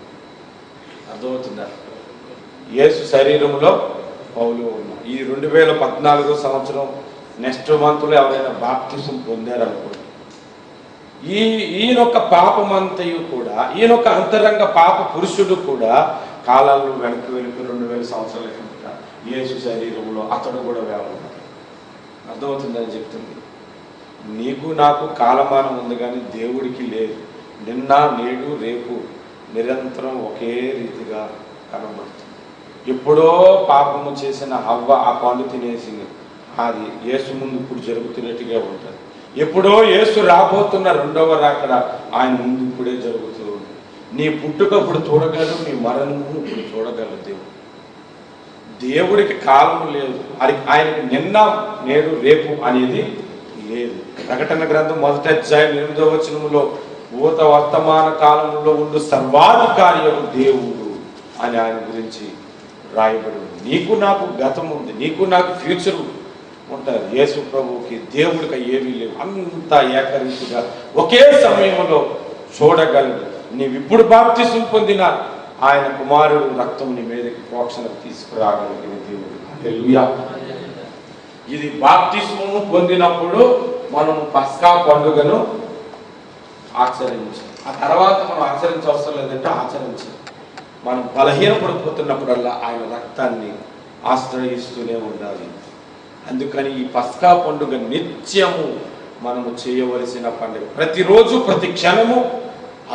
A: అర్థమవుతుందా? యేసు శరీరంలో పౌలు ఉన్నారు. ఈ 2014 సంవత్సరం నెక్స్ట్ మంత్లో ఎవరైనా బాప్తిసం పొందారనుకోండి, ఈయనొక్క పాపమంతయు కూడా, ఈయనొక్క అంతరంగ పాప పురుషుడు కూడా కాలాల్లో వెనక్కి వెళ్ళిపోయి 2000 సంవత్సరాల కిందట యేసు శరీరంలో అతడు కూడా వేలాడు. అర్థమవుతుందని చెప్తుంది. నీకు నాకు కాలమానం ఉంది కానీ దేవుడికి లేదు. నిన్న నేడు రేపు నిరంతరం ఒకే రీతిగా కనబడుతుంది. ఎప్పుడో పాపము చేసిన హవ్వ ఆ పండు తినేసింది, అది యేసు ముందు ఇప్పుడు జరుగుతున్నట్టుగా ఉంటుంది. ఎప్పుడో యేసు రాబోతున్న రెండవ రాకడ ఆయన ముందు ఇప్పుడే జరుగుతూ ఉంది. నీ పుట్టుకప్పుడు చూడగలడు, నీ మరణము ఇప్పుడు చూడగలడు. దేవుడికి కాలము లేదు. ఆయనకి నిన్న నేడు రేపు అనేది లేదు. ప్రకటన గ్రంథం 1వ అధ్యాయం 8వ వచనంలో భూత వర్తమాన కాలంలో ఉండు సర్వాధికారి దేవుడు అని ఆయన గురించి రాయబడి ఉంది. నీకు నాకు గతం ఉంది, నీకు నాకు ఫ్యూచర్ ఉంటుంది. యేసు ప్రభువుకి దేవుడికి ఏమీ లేవు. అంతా ఏకరీతిగా ఒకే సమయంలో చూడగలడు. నీవు ఇప్పుడు బాప్తిసం పొందిన ఆయన కుమారుడు రక్తం నీ మీదకి ప్రోక్షణకు తీసుకురాగలిగిన దేవుడు. హల్లెలూయా. ఇది బాప్తిస్మము పొందినప్పుడు మనం పస్కా పండుగను ఆచరించాలి. ఆ తర్వాత మనం ఆచరించవసరం లేదంటే ఆచరించాలి. మనం బలహీనపడిపోతున్నప్పుడల్లా ఆయన రక్తాన్ని ఆశ్రయిస్తూనే ఉండాలి. అందుకని ఈ పస్కా పండుగ నిత్యము మనము చేయవలసిన పండుగ, ప్రతిరోజు ప్రతి క్షణము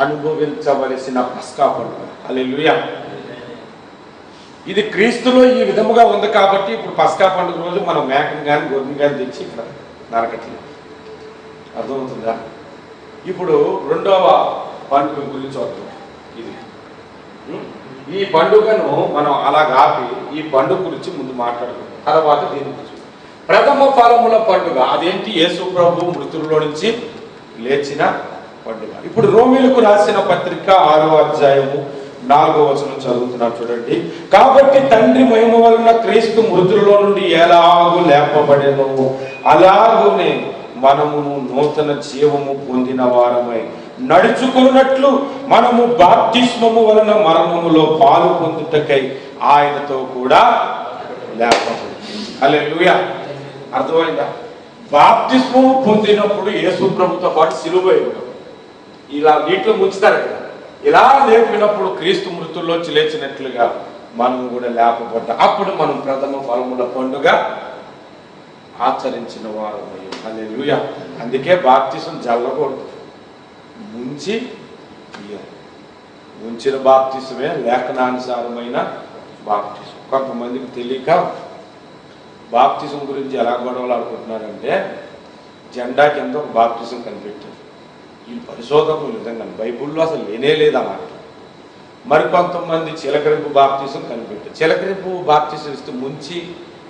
A: అనుభవించవలసిన పస్కా పండుగ. హల్లెలూయా. ఇది క్రీస్తులో ఈ విధముగా ఉంది కాబట్టి ఇప్పుడు పస్కా పండుగ రోజు మనం మేకను కానీ గొర్రెని కానీ తెచ్చి ఇక్కడ నరకట్లేదు. అర్థమవుతుందా? ఇప్పుడు రెండవ పండుగ గురించి వద్దాం. ఇది ఈ పండుగను మనం అలా ఆపి ఈ పండుగ గురించి ముందు మాట్లాడుకుందాం. తర్వాత దీని గురించి ప్రథమ ఫలముల పండుగ. అదేంటి? యేసు ప్రభు మృతుల్లో నుంచి లేచిన పండుగ. ఇప్పుడు రోమీలకు రాసిన పత్రిక 6వ అధ్యాయము 4వ వచనం చదువుతున్నారు చూడండి. కాబట్టి తండ్రి మహిమ వలన క్రీస్తు మృతుల్లో నుండి ఎలాగూ లేపబడెను, అలాగునే మనమును నూతన జీవము పొందిన వారమై నడుచుకున్నట్లు మనము బాప్తిస్మము వలన మరణములో పాలు పొందుటకై ఆయనతో కూడా లేపబడి. హల్లెలూయా. అర్థమైందా? బాప్తిస్మము పొందినప్పుడు యేసు ప్రభుతో పాటు సిలువ వేయడం, ఇలా నీటిలో ముంచుతారు కదా, ఇలా లేపినప్పుడు క్రీస్తు మృతుల్లోంచి లేచినట్లుగా మనం కూడా లేపబడ్డా అప్పుడు మనం ప్రథమ ఫలముల పండుగ ఆచరించిన వారు. హల్లెలూయా. అందుకే బాప్తిసం జల్లకూడదు, ముంచి తీయాలి. ముంచిన బాప్తిసమే లేఖనానుసారమైన బాప్తిసం. కొంతమందికి తెలియక బాప్తిసం గురించి ఎలా గొడవలు ఆడుకుంటున్నారంటే, జెండా కింద ఒక బాప్తిసం కనిపెట్టారు. ఈ పరిశోధకులు నిజంగా బైబుల్లో అసలు లేనే లేదన్నమాట. మరికొంతమంది చిలకరింపు బాప్తిసం కనిపెట్టారు. చిలకరింపు బాప్తిసం ఇస్తూ ముంచి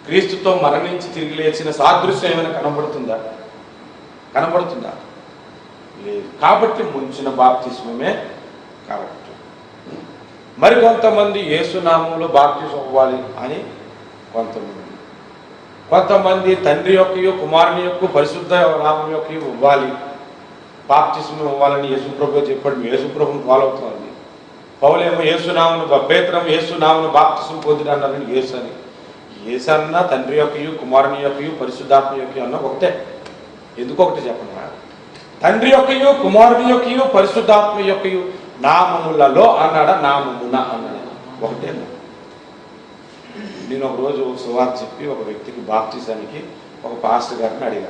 A: క్రీస్తుతో మరణించి తిరిగి లేచిన సాదృశ్యం ఏమైనా కనబడుతుందా? కనబడుతుందా? లేదు. కాబట్టి ముంచిన బాప్తిస్మమే కరెక్ట్. మరికొంతమంది యేసునామంలో బాప్తిసం ఇవ్వాలి అని కొంతమంది తండ్రి యొక్కయో కుమారుని యొక్క పరిశుద్ధ నామం యొక్క ఇవ్వాలి, బాప్తిస్మం ఇవ్వాలని యేసుప్రభు చెప్పాడు. యేసుప్రభుని ఫాలో అవుతుంది. పౌలేమో యేసునామను పేతురం యేసునామను బాప్తిస్మం పొందిన అన్నారని యేసు అని. యేసు అన్నా తండ్రి యొక్కయు కుమారుని యొక్కయు పరిశుద్ధాత్మ యొక్క అన్న ఒకటే. ఎందుకు ఒకటి చెప్పండి? తండ్రి యొక్కయు కుమారుని యొక్కయు పరిశుద్ధాత్మ యొక్కయు నామములలో అన్నాడా, నామమున అన్నాడా? ఒకటే. నేను ఒకరోజు సువార్త చెప్పి ఒక వ్యక్తికి బాప్తిసానికి ఒక పాస్టర్ గారిని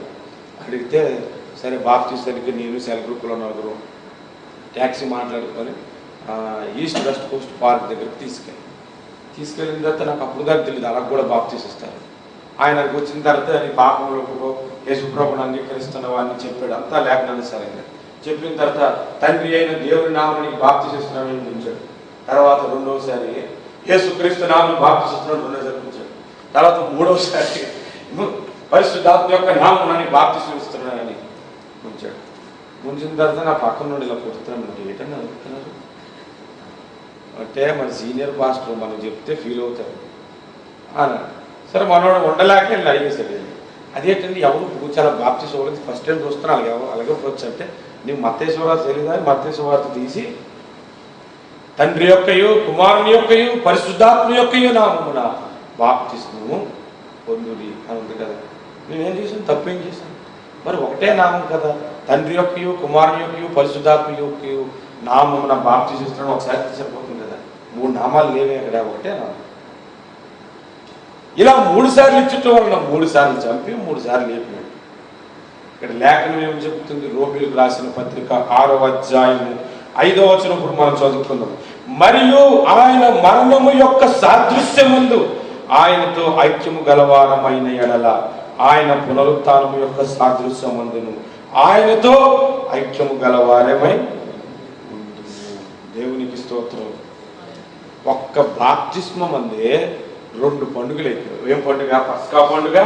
A: అడిగితే, సరే బాప్తిసానికి నేను సెల్ గ్రూప్లో నలుగురు ట్యాక్సీ మాట్లాడుకొని ఈస్ట్ వెస్ట్ కోస్ట్ పార్క్ దగ్గరికి తీసుకెళ్ళిన తర్వాత నాకు అప్పుడు దాకా తెలియదు అలా కూడా బాప్తిస్తారు. ఆయనకు వచ్చిన తర్వాత నీ పాపంలో యేసుప్రభుని అంగీకరిస్తున్న వాడిని చెప్పాడు, అంతా లేఖనానుసారంగా చెప్పిన తర్వాత తండ్రి అయిన దేవుని నామని బాప్తిస్తున్నామని ఉంచాడు. తర్వాత రెండవసారి యేసుక్రీస్తు నామని బాప్తిస్తున్నాడు, రెండోసారి ఉంచాడు. తర్వాత మూడవసారి పరిశుద్ధాత్మ యొక్క నామని బాప్తిస్తున్నాడని ఉంచాడు. ఉంచిన తర్వాత నా పక్కన నుండి ఇలా కొడుతున్నాను, ఏంటని అనుకుంటున్నారు అంటే మన సీనియర్ పాస్టర్ మనం చెప్తే ఫీల్ అవుతారు అన్నాడు. సరే మనోడు ఉండలేక నేను అడిగేసాడు, అదేంటండి ఎవరు చాలా బాప్తిసం ఇవ్వలేదు, ఫస్ట్ టైం చూస్తున్నాను అలాగే పోవచ్చు అంటే, నీవు మత్తయి సువార్త తెలియదా? మత్తయి సువార్త తీసి తండ్రి యొక్కయు కుమారుని యొక్కయు పరిశుద్ధాత్మ యొక్కయు నామమున బాప్తిస్మము పొందుడి అని ఉంది కదా. నేనేం చేశాను? తప్పేం చేశాను? మరి ఒకటే నామం కదా, తండ్రి యొక్కయు కుమారుని యొక్కయు పరిశుద్ధాత్మ యొక్కయు నామమున బాప్తిస్తున్నాడు, ఒకసారి సరిపోతుంది కదా. 3 నామాలు లేవే అక్కడ, ఒకటే నామం. ఇలా 3 సార్లు ఇచ్చటం వలన 3 సార్లు చంపి 3 సార్లు లేపినాడు. ఇక్కడ లేఖనం ఏమి చెబుతుంది? రోమిలకు రాసిన పత్రిక 6వ అధ్యాయము 5వ వచనం ఇప్పుడు మనం చదువుకుందాం. మరియు ఆయన మరణము యొక్క సాదృశ్యమందు ఆయనతో ఐక్యము గలవారమైన ఎడల ఆయన పునరుత్థానము యొక్క సాదృశ్యమందును ఆయనతో ఐక్యము గలవారమై దేవునికి స్తోత్రం. ఒక్క బాప్తిస్మం అందే 2 పండుగలు ఎక్కారు. ఏం పండుగ? పస్కా పండుగ,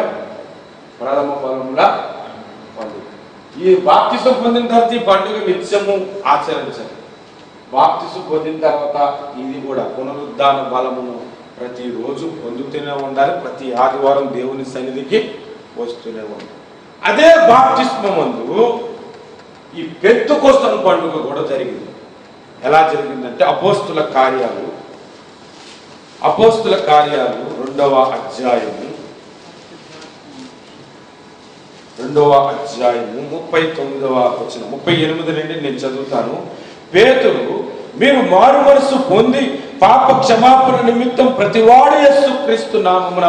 A: ప్రథమ ఫలముల పండుగ. ఈ బాప్తిసం పొందిన తర్వాత ఈ పండుగ నిత్యము ఆచరించాలి. బాప్తిసం పొందిన తర్వాత ఇది కూడా పునరుద్ధాన బలమును ప్రతిరోజు పొందుతూనే ఉండాలి. ప్రతి ఆదివారం దేవుని సన్నిధికి వస్తూనే ఉండాలి. అదే బాప్తిస్మందు ఈ పెంతెకొస్తు పండుగ కూడా జరిగింది. ఎలా జరిగిందంటే అపోస్తుల కార్యాలు 2వ అధ్యాయము 39వ వచనం 38 నుండి నేను చదువుతాను. పేతురు, మీరు మారు మనసు పొంది పాప క్షమాపణ నిమిత్తం ప్రతివాడు యేసుక్రీస్తు నామమున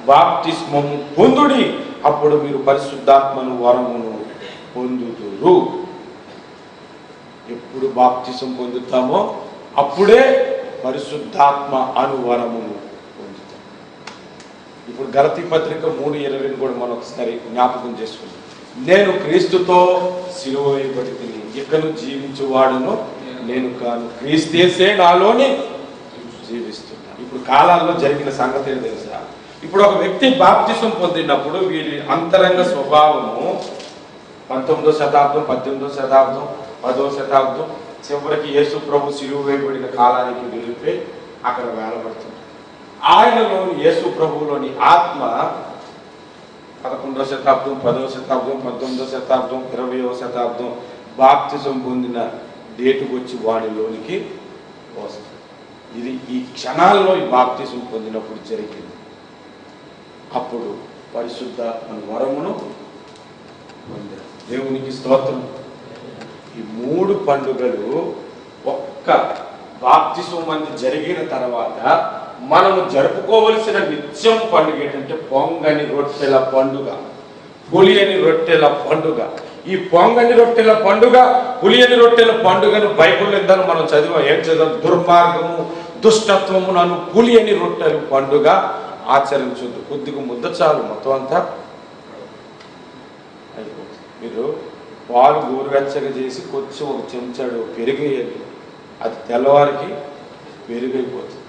A: బాప్తిస్మము పొందుడి, అప్పుడు మీరు పరిశుద్ధాత్మను వరమును పొందుదురు. ఎప్పుడు బాప్తిసం పొందుతామో అప్పుడే పరిశుద్ధాత్మ అనువరమును పొందుతాం. ఇప్పుడు గలతీ పత్రిక 3:20 కూడా మనం ఒకసారి జ్ఞాపకం చేసుకుంటాం. నేను క్రీస్తుతో సిలువ వేయబడితిని, ఇకను జీవించువాడును నేను కాను, క్రీస్తేసే నాలోని జీవిస్తున్నాను. ఇప్పుడు కాలాల్లో జరిగిన సంగతి ఏదో తెలుసా? ఇప్పుడు ఒక వ్యక్తి బాప్తిసం పొందినప్పుడు వీరి అంతరంగ స్వభావము 19వ శతాబ్దం 18వ శతాబ్దం 10వ శతాబ్దం చివరికి యేసు ప్రభు సిలువ వేయబడిన కాలానికి వెళ్ళిపోయి అక్కడ వేలబడుతుంది. ఆయనలోని యేసు ప్రభువులోని ఆత్మ 11వ శతాబ్దం 10వ శతాబ్దం 19వ శతాబ్దం 20వ శతాబ్దం బాప్తిసం పొందిన డేటుకు వచ్చి వాడిలోనికి వస్తుంది. ఇది ఈ క్షణాల్లో ఈ బాప్తిసం పొందినప్పుడు జరిగింది. అప్పుడు పరిశుద్ధ వరమును పొందారు. దేవునికి స్తోత్రం. ఈ 3 పండుగలు ఒక్క బాప్తిసం మంది జరిగిన తర్వాత మనము జరుపుకోవలసిన నిత్యం పండుగ ఏంటంటే పొంగని రొట్టెల పండుగ, పులియని రొట్టెల పండుగ. ఈ పొంగని రొట్టెల పండుగ, పులియని రొట్టెల పండుగను బైబిల్లో ఇందాక మనం చదివాం. ఏం చదివాం? దుర్మార్గము దుష్టత్వము నన్ను పులియని రొట్టెల పండుగ ఆచరించొద్దు. కొద్దిగా ముద్ద చాలు, మొత్తం అంతా అయిపోతుంది. మీరు పాలు గోరువెచ్చగా చేసి కొంచెం ఒక చెంచాడు పెరిగేయాలి, అది తెల్లవారికి పెరుగైపోతుంది.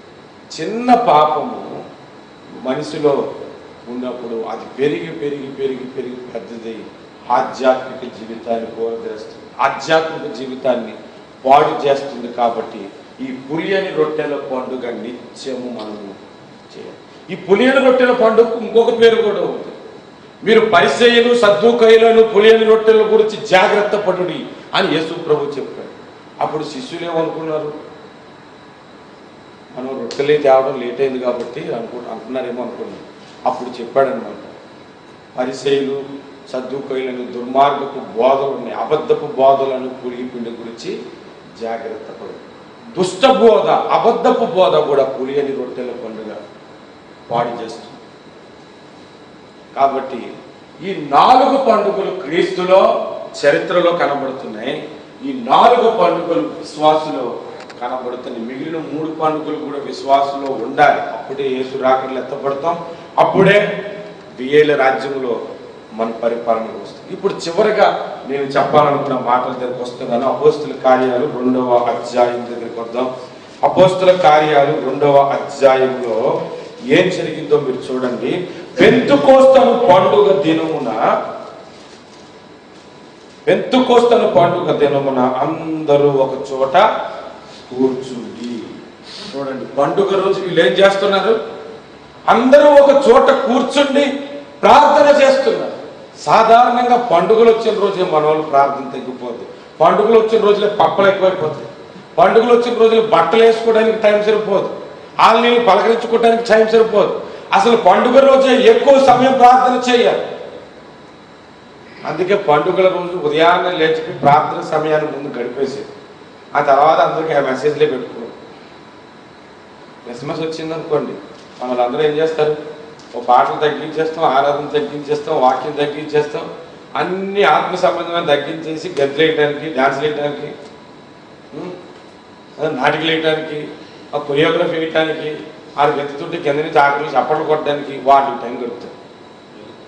A: చిన్న పాపము మనిషిలో ఉన్నప్పుడు అది పెరిగి పెరిగి పెరిగి పెరిగి పెద్దది ఆధ్యాత్మిక జీవితాన్ని కోరదేస్తుంది, ఆధ్యాత్మిక జీవితాన్ని పాడు చేస్తుంది. కాబట్టి ఈ పులియని రొట్టెల పండుగ నిత్యము మనము చేయాలి. ఈ పులియని రొట్టెల పండుగ ఇంకొక పేరు కూడా ఉంది. మీరు పరిసయ్యులు సద్దూకయ్యులను పులియని రొట్టెల గురించి జాగ్రత్త పడుడి అని యేసు ప్రభు చెప్పాడు. అప్పుడు శిష్యులు ఏమనుకున్నారు? మనం రొట్టెలే తేవడం లేట్ అయింది కాబట్టి అంటున్నారేమో అనుకున్నాం. అప్పుడు చెప్పాడనమాట, పరిసయ్యులు సద్దూకయ్యులను దుర్మార్గపు బోధలు ఉన్నాయి, అబద్ధపు బోధలను పులిగి పిండి గురించి జాగ్రత్త పడు. దుష్ట బోధ, అబద్ధపు బోధ కూడా పులియని రొట్టెల పండుగ పాడు చేస్తుంది. కాబట్టి ఈ 4 పండుగలు క్రీస్తులో చరిత్రలో కనబడుతున్నాయి. ఈ 4 పండుగలు విశ్వాసులో కనబడుతున్నాయి. మిగిలిన 3 పండుగలు కూడా విశ్వాసులో ఉండాలి. అప్పుడే యేసు రాకడలో ఎత్తపడతాం, అప్పుడే వేల రాజ్యంలో మన పరిపాలనకు వస్తుంది. ఇప్పుడు చివరిగా నేను చెప్పాలనుకున్న మాటల దగ్గరికి వస్తున్నాను. అపోస్తుల కార్యాలు 2వ అధ్యాయం దగ్గరికి వద్దాం. అపోస్తుల కార్యాలు 2వ అధ్యాయంలో ఏం జరిగిందో మీరు చూడండి. పెంతెకోస్తు పండుగ దినమున అందరూ ఒక చోట కూర్చుండి. చూడండి, పండుగ రోజు వీళ్ళు ఏం చేస్తున్నారు? అందరూ ఒక చోట కూర్చుండి ప్రార్థన చేస్తున్నారు. సాధారణంగా పండుగలు వచ్చిన రోజే మన వాళ్ళు ప్రార్థన తగ్గిపోద్ది. పండుగలు వచ్చిన రోజులే పప్పలు ఎక్కువైపోతాయి. పండుగలు వచ్చిన రోజులు బట్టలు వేసుకోవడానికి టైం సరిపోదు. వాళ్ళని పలకరించుకోవడానికి టైం సరిపోదు. అసలు పండుగ రోజే ఎక్కువ సమయం ప్రార్థన చేయాలి. అందుకే పండుగల రోజు ఉదయాన్నే లేచి ప్రార్థన సమయాన్ని ముందు గడిపేసి ఆ తర్వాత అందరికీ ఆ మెసేజ్లే పెట్టుకోరు. క్రిస్మస్ వచ్చిందనుకోండి, మనల్ని ఏం చేస్తారు? ఓ పాటలు తగ్గించేస్తాం, ఆరాధన తగ్గించేస్తాం, వాక్యం తగ్గించేస్తాం, అన్ని ఆత్మ సంబంధమైన తగ్గించేసి గద్దెలు వేయడానికి, డాన్సులు వేయడానికి, నాటికలు వేయడానికి, ఆ కొరియోగ్రఫీ వేయడానికి, ఆ గెత్తుతుంటే కింద నుంచి ఆకలి చప్పట్లు కొట్టడానికి వాటికి టైం గడుపుతారు.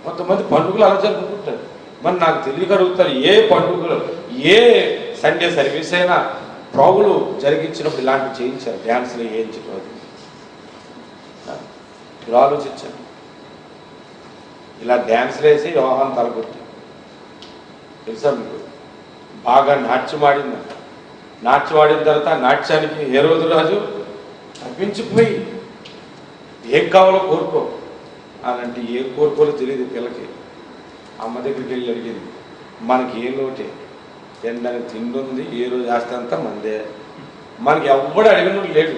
A: కొంతమంది పండుగలు అలా జరుపుకుంటారు. మరి నాకు తెలియగలుగుతారు ఏ పండుగలు, ఏ సండే సర్వీస్ అయినా ప్రభులు జరిగించినప్పుడు ఇలాంటివి చేయించారు. డ్యాన్సులు వేయించడం మీరు ఆలోచించండి. ఇలా డ్యాన్సులు వేసి యోహాను తలకొట్టి తెలుసా మీకు? బాగా నాట్యం ఆడిందంట. నాట్యం ఆడిన తర్వాత నాట్యానికి హేరోదు రాజు తప్పించిపోయి ఏం కావాలో కోరుకో అనంటే ఏ కోరుకోలో తెలియదు పిల్లకి. అమ్మ దగ్గరికి వెళ్ళి అడిగింది, మనకి ఏ లోటే? తినడానికి తిండి ఉంది, ఏ రోజు ఆస్తంతా మందే, మనకి ఎవ్వడు అడిగిన లేడు.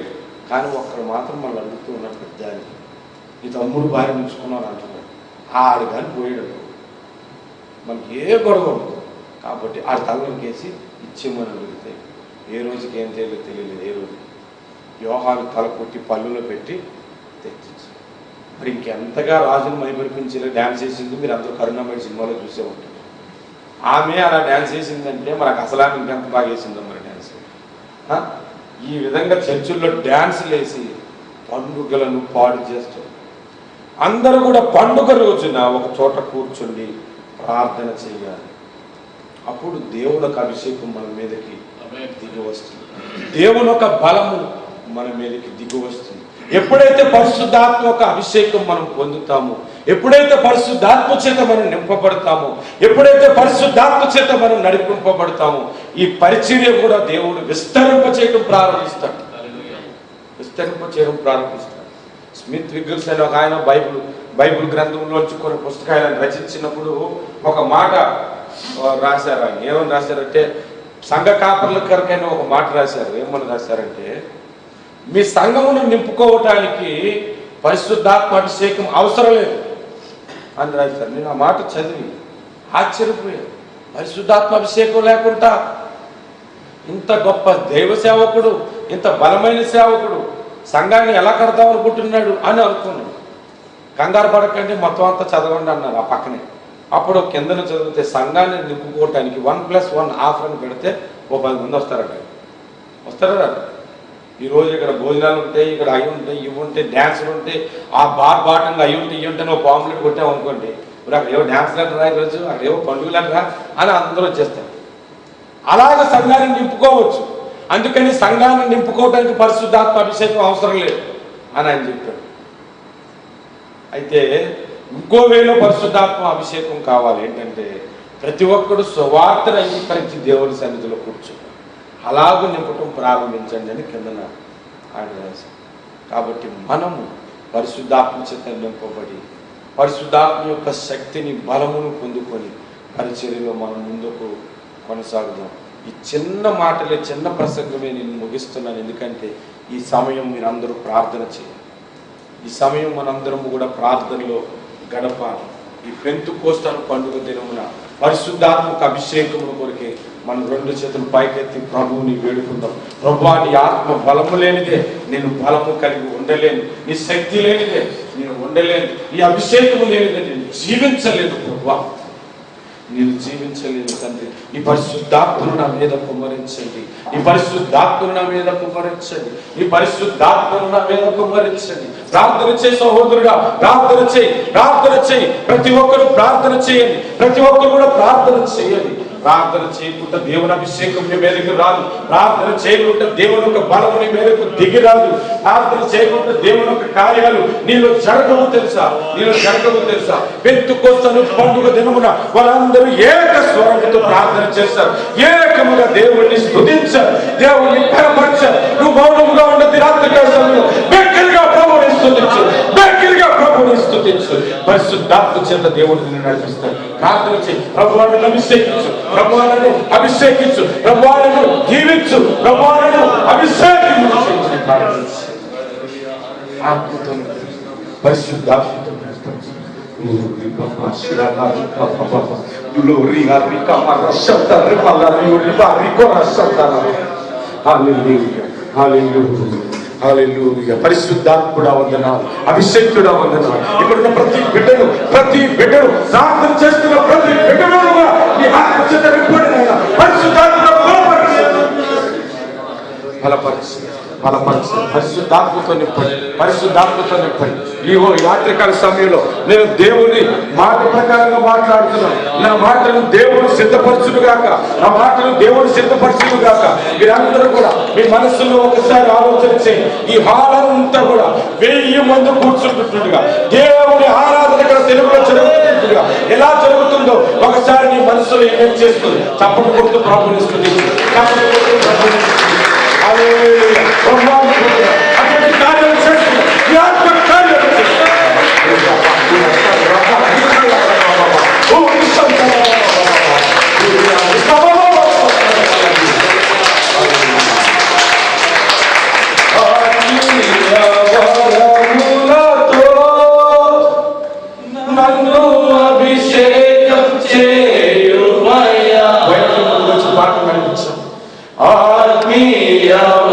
A: కానీ ఒక్కరు మాత్రం మనం అడుగుతూ ఉన్నాడు, పెద్దానికి ఈ తమ్ముడు భార్య ఉంచుకున్నాను అంటున్నాడు. ఆడు కానీ పోయాడు, మనకి ఏ గొడవ ఉండదు. కాబట్టి ఆ తల్లని వేసి ఇచ్చేమని అడిగితే ఏ రోజుకి ఏం తెలియలేదు. ఏ రోజు యోహాను తల కొట్టి పళ్ళులో పెట్టి తెచ్చింది. మరి ఇంకెంతగా రాజును మైమరిపించేలా డ్యాన్స్ చేసింది మీరు అందరూ కరుణామయ సినిమాలో చూసే ఉంటారు. ఆమె అలా డ్యాన్స్ చేసిందంటే మనకు అసలు ఆమె ఇంకెంత బాగా వేసిందో మరి డ్యాన్స్. ఈ విధంగా చర్చిల్లో డ్యాన్సులు వేసి పండుగలను పాడు చేస్తారు. అందరూ కూడా పండుగ రోజున ఒక చోట కూర్చుండి ప్రార్థన చేయాలి. అప్పుడు దేవుడు ఒక అభిషేకం మన మీదకి దిగి వస్తుంది. దేవుని ఒక బలము మన మీదకి దిగి వస్తుంది. ఎప్పుడైతే పరిశుద్ధాత్మ ఒక అభిషేకం మనం పొందుతామో, ఎప్పుడైతే పరిశుద్ధాత్మ చేత మనం నింపబడతామో, ఎప్పుడైతే పరిశుద్ధాత్మ చేత మనం నడిపింపబడతామో, ఈ పరిచర్య కూడా దేవుడు విస్తరింపచేయడం ప్రారంభిస్తాడు. స్మిత్ విగ్గర్స్ అనే ఒక ఆయన బైబిల్ గ్రంథంలోంచి కొన్ని పుస్తకాలను రచించినప్పుడు ఒక మాట రాశారు. ఆయన ఏమని రాశారంటే, సంఘ కాపర్ల కొరకైనా ఒక మాట రాశారు. ఏమని రాశారంటే, మీ సంఘమును నింపుకోవటానికి పరిశుద్ధాత్మ అభిషేకం అవసరం లేదు అని రాశారు. నేను ఆ మాట చదివి ఆశ్చర్యపోయాను. పరిశుద్ధాత్మ అభిషేకం లేకుండా ఇంత గొప్ప దైవ సేవకుడు, ఇంత బలమైన సేవకుడు సంఘాన్ని ఎలా కడతాం అనుకుంటున్నాడు అని అనుకున్నాడు. కంగారు పడకండి, మొత్తం అంతా చదవండి అన్నారు ఆ పక్కనే. అప్పుడు కిందన చదివితే సంఘాన్ని నింపుకోవటానికి 1+1 ఆఫర్ అని పెడితే ఓ 10 మంది వస్తారా? ఈరోజు ఇక్కడ భోజనాలు ఉంటాయి, ఇక్కడ అవి ఉంటాయి, ఇవి ఉంటాయి, డ్యాన్సులు ఉంటాయి, ఆ బాటంగా అవి ఉంటాయి, ఇవి ఉంటాయి, నువ్వు పాంప్లెట్ కొట్టావు అనుకోండి, ఇప్పుడు అక్కడ ఏవో డ్యాన్సులు అంటారా, ఈరోజు అక్కడ ఏవో పండుగలు అంటారా అని అందరూ వచ్చేస్తారు. అలాగే సంఘాన్ని నింపుకోవచ్చు. అందుకని సంఘాన్ని నింపుకోవడానికి పరిశుద్ధాత్మ అభిషేకం అవసరం లేదు అని ఆయన చెప్పాడు. అయితే ఇంకో వేలో పరిశుద్ధాత్మ అభిషేకం కావాలి. ఏంటంటే ప్రతి ఒక్కడు సువార్తను అంగీకరించి దేవుని సన్నిధిలో కూర్చో అలాగూ నింపటం ప్రారంభించండి అని కిందన ఆయన రాశారు. కాబట్టి మనము పరిశుద్ధాత్మ చేత నింపబడి పరిశుద్ధాత్మ యొక్క శక్తిని, బలమును పొందుకొని పరిచర్యలో మనం ముందుకు కొనసాగుదాం. ఈ చిన్న మాటలే, చిన్న ప్రసంగమే నేను ముగిస్తున్నాను. ఎందుకంటే ఈ సమయం మీరు అందరూ ప్రార్థన చేయాలి. ఈ సమయం మనందరము కూడా ప్రార్థనలో గడపాలి. ఈ పెంతెకోస్తు పండుగ దినమున పరిశుద్ధాత్మక అభిషేకమును కొరికే మనం 2 చేతులు పైకెత్తి ప్రభువుని వేడుకుందాం. ప్రభువా, నీ ఆత్మ బలము లేనిదే నేను బలము కలిగి ఉండలేను, నీ శక్తి లేనిదే నేను ఉండలేను, ఈ అభిషేకము లేనిదే నేను జీవించలేను. ప్రభువా, నేను జీవించలేను తండ్రి. ఈ పరిశుద్ధాత్మను నా మీద కుమ్మరించండి. ఈ పరిశుద్ధాత్మను నా మీద కుమ్మరించండి. ఈ పరిశుద్ధాత్మను నా మీద కుమ్మరించండి. ప్రార్థన చేయి సహోదరుడా, ప్రార్థన చేయి, ప్రార్థన చేయి. ప్రతి ఒక్కరు ప్రార్థన చేయండి. ప్రతి ఒక్కరు కూడా ప్రార్థన చేయండి. ప్రార్థన చేయకుండా దేవుని అభిషేకం నీ మీదకి రాదు. ప్రార్థన చేయకుండా దేవుని యొక్క బలము నీ మీదకు దిగి రాదు. ప్రార్థన చేయకుండా దేవుని యొక్క కార్యాలు నీలో జరగవు తెలుసా, నీలో జరగవు తెలుసా. పెంతెకొస్తు పండుగ దినమున వాళ్ళందరూ ఏక స్వరంతో ప్రార్థన చేస్తారు, ఏకముగా దేవుణ్ణి స్తుతించారు, దేవుణ్ణి కనపరిచారు. నువ్వు మౌనముగా ఉన్నది రాత్రి సమయంలో బెక్కలుగా ప్రభువుని స్తుతించు, బెక్కలుగా ప్రభువుని స్తుతించు. పరిశుద్ధాత్మ చేత దేవుడిని నిన్ను నడిపిస్తాడు. ప్రార్థన చేయి, ప్రభువును అభిషేకించు, ప్రభువును అభిషేకించు, ప్రభువును జీవించు, ప్రభువును అభిషేకించు. ఆత్మతో పరిశుద్ధాత్మతో పరిశుద్ధాత్ముడా వందనాలు, అభిషేకుడా వందనాలు. ఇక్కడున్న ప్రతి బిడ్డను ప్రార్థన చేస్తున్న ప్రతి బిడ్డను ఈ ఆత్మ చేత నింపడినైనా పరిశుద్ధాత్మ బలపరచు, పరిశుద్ధాత్మతో నింపండి, పరిశుద్ధాత్మతో నింపండి. ఈ రాత్రికాల సమయంలో నేను దేవుని మాట ప్రకారంగా మాట్లాడుతున్నాను. నా మాటను దేవుడు సిద్ధపరచునుగాక, నా మాటను దేవుడు సిద్ధపరచునుగాక. మీరందరూ కూడా మీ మనస్సులో ఒకసారి ఆలోచన చేయండి. ఈ హాల్ అంతా కూడా 1000 మంది కూర్చుంటుండగా దేవుని ఆరాధన ఇక్కడ తెలుగులో జరుగుతుంటుండగా ఎలా జరుగుతుందో ఒకసారి నీ మనస్సులో ఏం చేస్తుంది. చప్పట్లు కొడుతూ ప్రభువుని స్తుతించు, చప్పట్లు కొడుతూ ప్రభువుని స్తుతించు. అటువంటి కార్యాలు చేస్తుంది, ఈ ఆత్మ కార్యాలు చేస్తుంది. నన్ను అభిషేకం చేయుమయ్యా. పాట నడిపించాం. ఆత్మీయ
D: Yeah.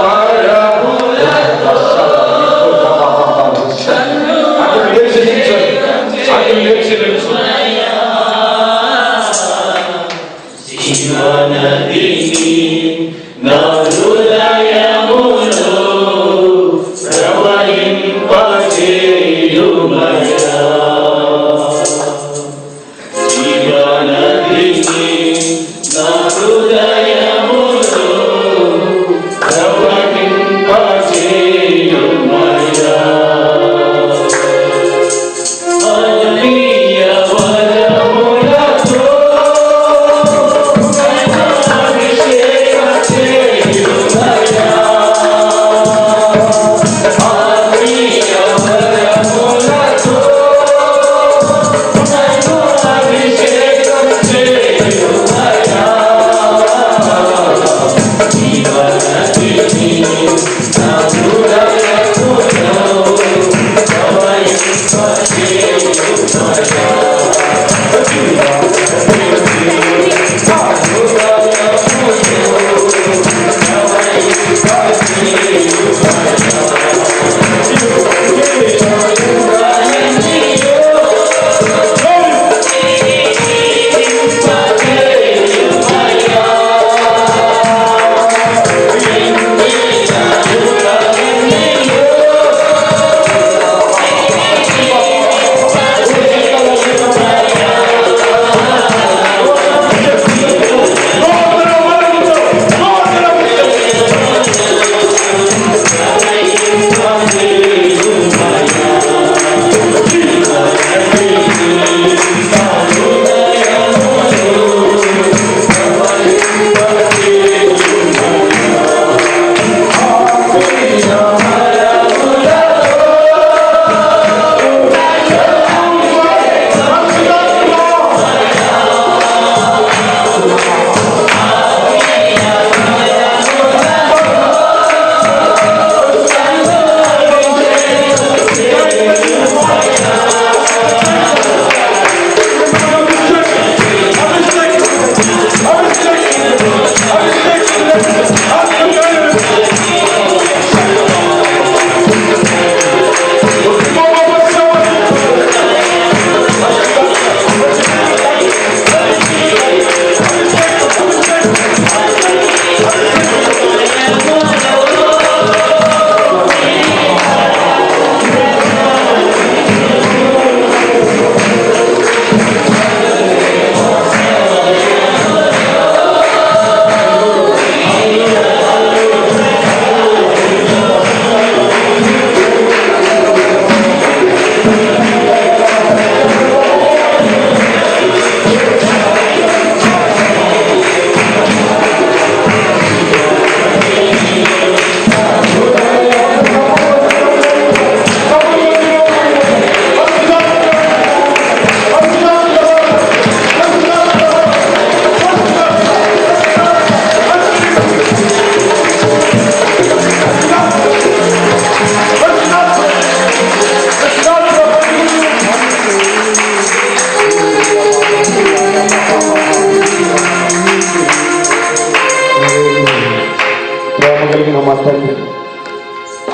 A: కలిగిన మా తండ్రి,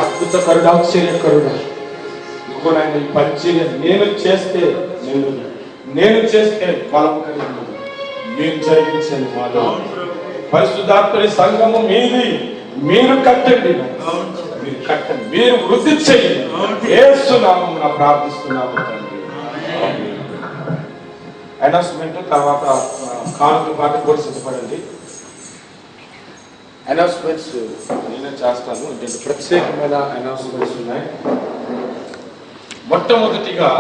A: అద్భుతకరుడు, ఆశ్చర్యకరుడు, ఇంకో నాయన ఈ పరిచర్య నేను చేస్తే బలం కలిగిన మీరు జరిగించండి మాలో. పరిశుద్ధాత్మని సంఘము మీది, మీరు కట్టండి, మీరు వృద్ధి చేయండి. యేసు నామమున ప్రార్థిస్తున్నాము తండ్రి. అనౌన్స్మెంట్ తర్వాత కానుక పాటు కూడా సిద్ధపడండి. అనౌన్స్మెంట్స్ నేనే చేస్తాను. అంటే ప్రత్యేకమైన అనౌన్స్మెంట్స్ ఉన్నాయి. మొట్టమొదటిగా